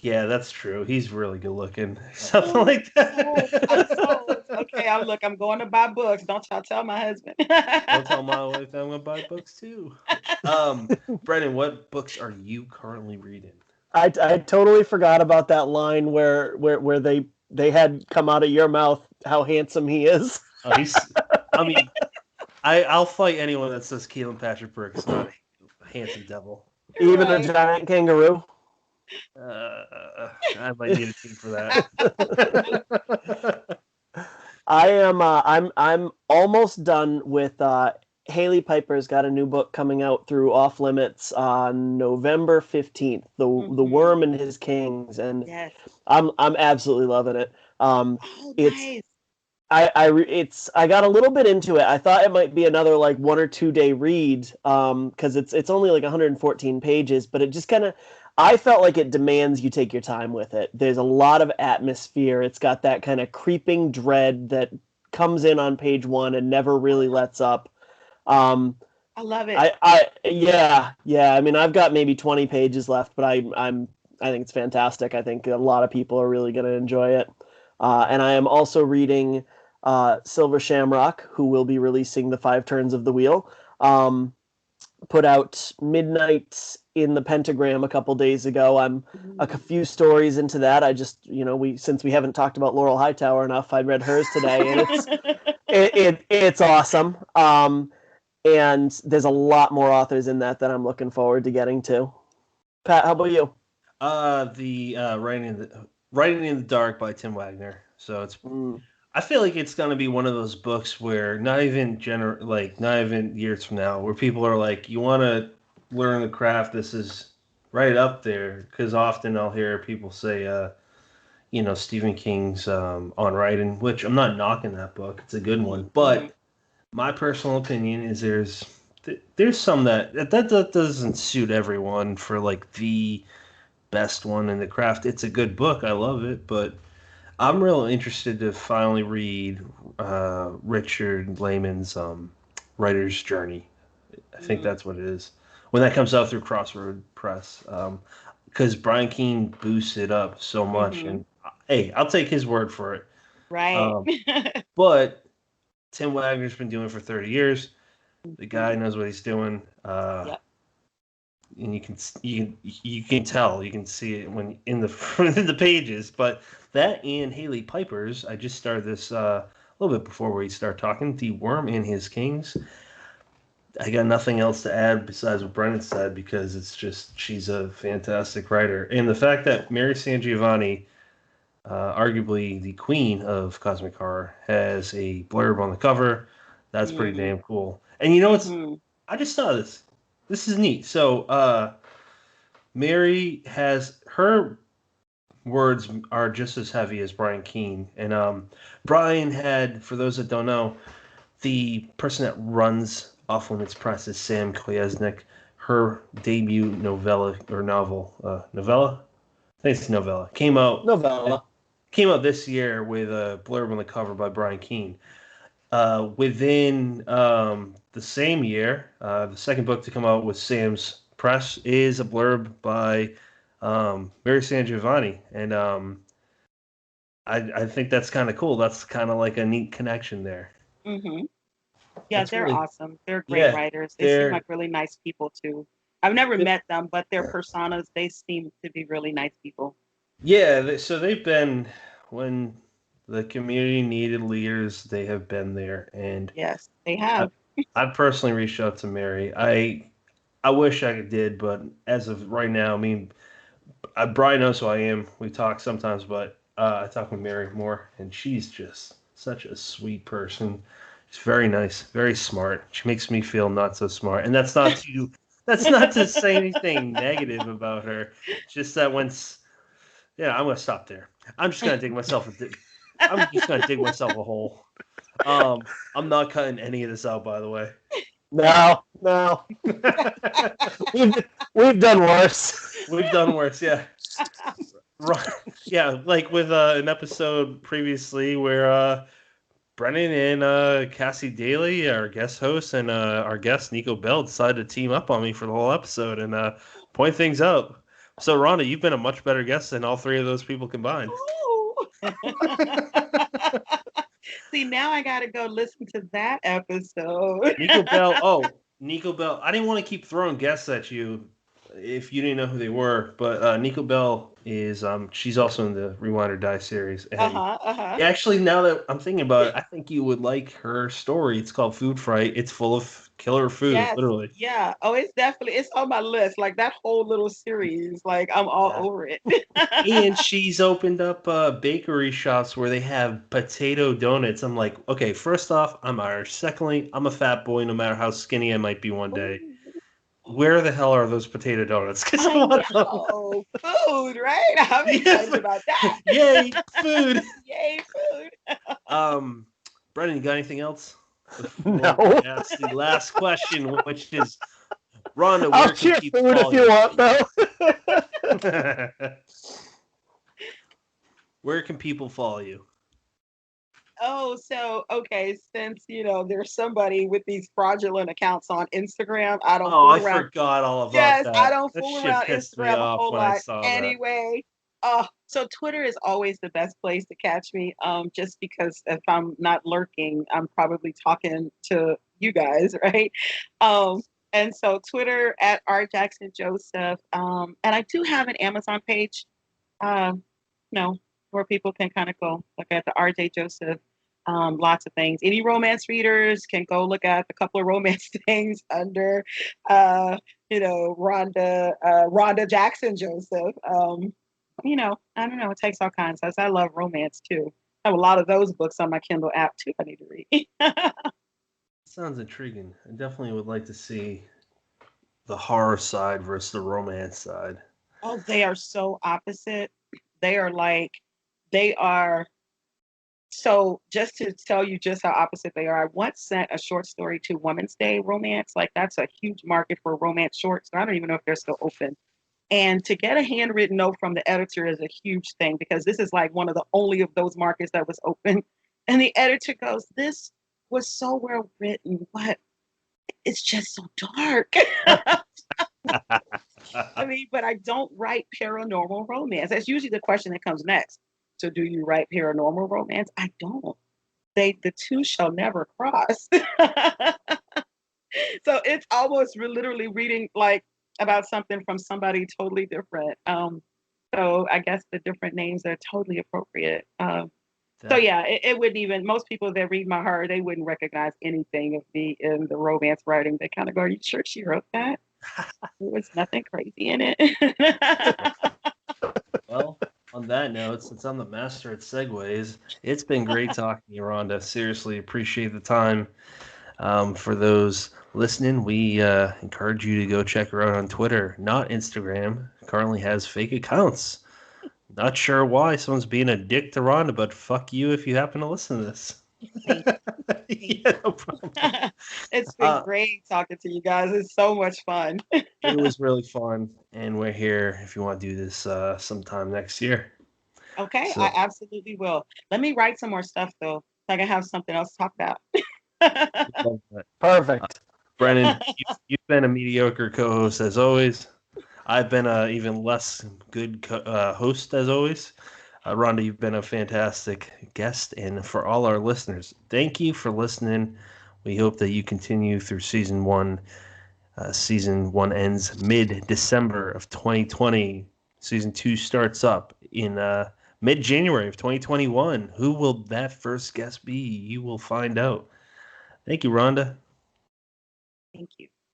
yeah, that's true. He's really good looking. Something Oh, like I'm sold. that. Okay, I'm going to buy books. Don't y'all tell my husband. Don't tell my wife I'm gonna buy books too. Brennan, what books are you currently reading? I totally forgot about that line where they had come out of your mouth how handsome he is. Oh, I mean, I'll fight anyone that says Keelan Patrick Burke is not a handsome devil. Even a Right. giant kangaroo. I might need a team for that. I'm almost done with Haley Piper's got a new book coming out through Off Limits on November 15th, The Worm and His Kings, and Yes. I'm absolutely loving it. Oh, It's nice. I got a little bit into it. I thought it might be another like 1 or 2 day read because it's only like 114 pages, but it just kind of I felt like it demands you take your time with it. There's a lot of atmosphere. It's got that kind of creeping dread that comes in on page 1 and never really lets up. I love it. Yeah. I mean, I've got maybe 20 pages left, but I think it's fantastic. I think a lot of people are really going to enjoy it. And I am also reading Silver Shamrock, who will be releasing The Five Turns of the Wheel. Put out Midnight in the Pentagram a couple days ago. I'm a few stories into that. I just, since we haven't talked about Laurel Hightower enough, I read hers today, and it's awesome. and there's a lot more authors in that I'm looking forward to getting to. Pat, how about you? The Writing in the Dark by Tim Wagner. So it's I feel like it's gonna be one of those books where not even years from now, where people are like, you want to learn the craft. This is right up there, because often I'll hear people say, Stephen King's On Writing, which I'm not knocking that book. It's a good one, but my personal opinion is there's some that doesn't suit everyone for like the best one in the craft. It's a good book. I love it, but I'm real interested to finally read Richard Lehman's Writer's Journey. I think that's what it is. When that comes out through Crossroad Press, because Brian Keene boosts it up so much, and hey, I'll take his word for it. Right. But Tim Wagner's been doing it for 30 years. The guy knows what he's doing. Yep. And you can tell, you can see it when in the pages. But that and Haley Piper's, I just started this a little bit before we start talking. The Worm and His Kings. I got nothing else to add besides what Brennan said, because it's just, she's a fantastic writer, and the fact that Mary Sangiovanni, arguably the queen of cosmic horror, has a blurb on the cover. That's pretty damn cool. And you know what's? I just saw this. This is neat. So Mary has her words are just as heavy as Brian Keene, and Brian had, for those that don't know, the person that runs Off Limits Press is Sam Koyesnik. Her debut novella or novella, I think it's novella, came out this year with a blurb on the cover by Brian Keene. Within the same year, the second book to come out with Sam's Press is a blurb by Mary Sangiovanni, and I think that's kind of cool. That's kind of like a neat connection there. Yeah, That's they're really awesome. They're great writers. They seem like really nice people too. I've never met them, but their personas, they seem to be really nice people. Yeah, so they've been, when the community needed leaders, they have been there, and yes, they have. I've personally reached out to Mary. I wish I did, but as of right now, I mean, Brian knows who I am. We talk sometimes, but I talk with Mary more, and she's just such a sweet person. She's very nice, very smart. She makes me feel not so smart, and that's not to say anything negative about her. It's just that I'm gonna stop there. I'm just gonna dig myself a hole. I'm not cutting any of this out, by the way. No. we've done worse. We've done worse, yeah. Yeah, like with an episode previously where Brennan and Cassie Daly, our guest host, and our guest Nico Bell decided to team up on me for the whole episode and point things out. So, Rhonda, you've been a much better guest than all three of those people combined. See, now I got to go listen to that episode. Nico Bell. I didn't want to keep throwing guests at you if you didn't know who they were, but Nico Bell is she's also in the Rewind or Die series. And actually, now that I'm thinking about it, I think you would like her story. It's called Food Fright. It's full of killer food, literally. Yeah. Oh, it's on my list. Like that whole little series. Like I'm all over it. And she's opened up bakery shops where they have potato donuts. I'm like, okay, first off, I'm Irish. Secondly, I'm a fat boy, no matter how skinny I might be one day. Where the hell are those potato donuts? Because I want food, right? I'm excited about that. Yay, food! Yay, food! Brendan, you got anything else? No. Ask the last question, which is, Rhonda, where I'll can people food if you want, though? Where can people follow you? Oh, so okay, since there's somebody with these fraudulent accounts on Instagram, I don't fool around. I forgot all about that. Yes, I don't fool around Instagram a whole lot. Anyway, so Twitter is always the best place to catch me. Just because if I'm not lurking, I'm probably talking to you guys, right? And so Twitter at R Jackson Joseph. And I do have an Amazon page, where people can kind of go look at the RJ Joseph Lots of things. Any romance readers can go look at a couple of romance things under, uh, Rhonda Jackson Joseph. I don't know. It takes all kinds. I love romance too. I have a lot of those books on my Kindle app too. I need to read. Sounds intriguing. I definitely would like to see the horror side versus the romance side. Oh, they are so opposite. They are like, they are. So just to tell you just how opposite they are, I once sent a short story to Women's Day Romance. Like that's a huge market for romance shorts. I don't even know if they're still open. And to get a handwritten note from the editor is a huge thing because this is like one of the only of those markets that was open. And the editor goes, "This was so well written, but it's just so dark." I mean, but I don't write paranormal romance. That's usually the question that comes next. So, do you write paranormal romance? I don't. The two shall never cross. So it's almost literally reading like about something from somebody totally different. So I guess the different names are totally appropriate. So That yeah, it wouldn't even most people that read my heart, they wouldn't recognize anything of me in the romance writing. They kind of go, "Are you sure she wrote that? There was nothing crazy in it." well, on that note, since I'm the master at segues, it's been great talking to you, Rhonda. Seriously, appreciate the time. For those listening, we encourage you to go check her out on Twitter, not Instagram. Currently has fake accounts. Not sure why someone's being a dick to Rhonda, but fuck you if you happen to listen to this. Thank you. Yeah, no problem. It's been Uh, great talking to you guys. It's so much fun. it was really fun, and we're here if you want to do this sometime next year. Okay, I So, absolutely will. Let me write some more stuff though, so I can have something else to talk about. love that. Perfect. Brennan, you've been a mediocre co-host as always. I've been a even less good host as always. Rhonda, you've been a fantastic guest, and for all our listeners, thank you for listening. We hope that you continue through season one. Season one ends mid-December of 2020. Season two starts up in mid-January of 2021. Who will that first guest be? You will find out. Thank you, Rhonda. Thank you.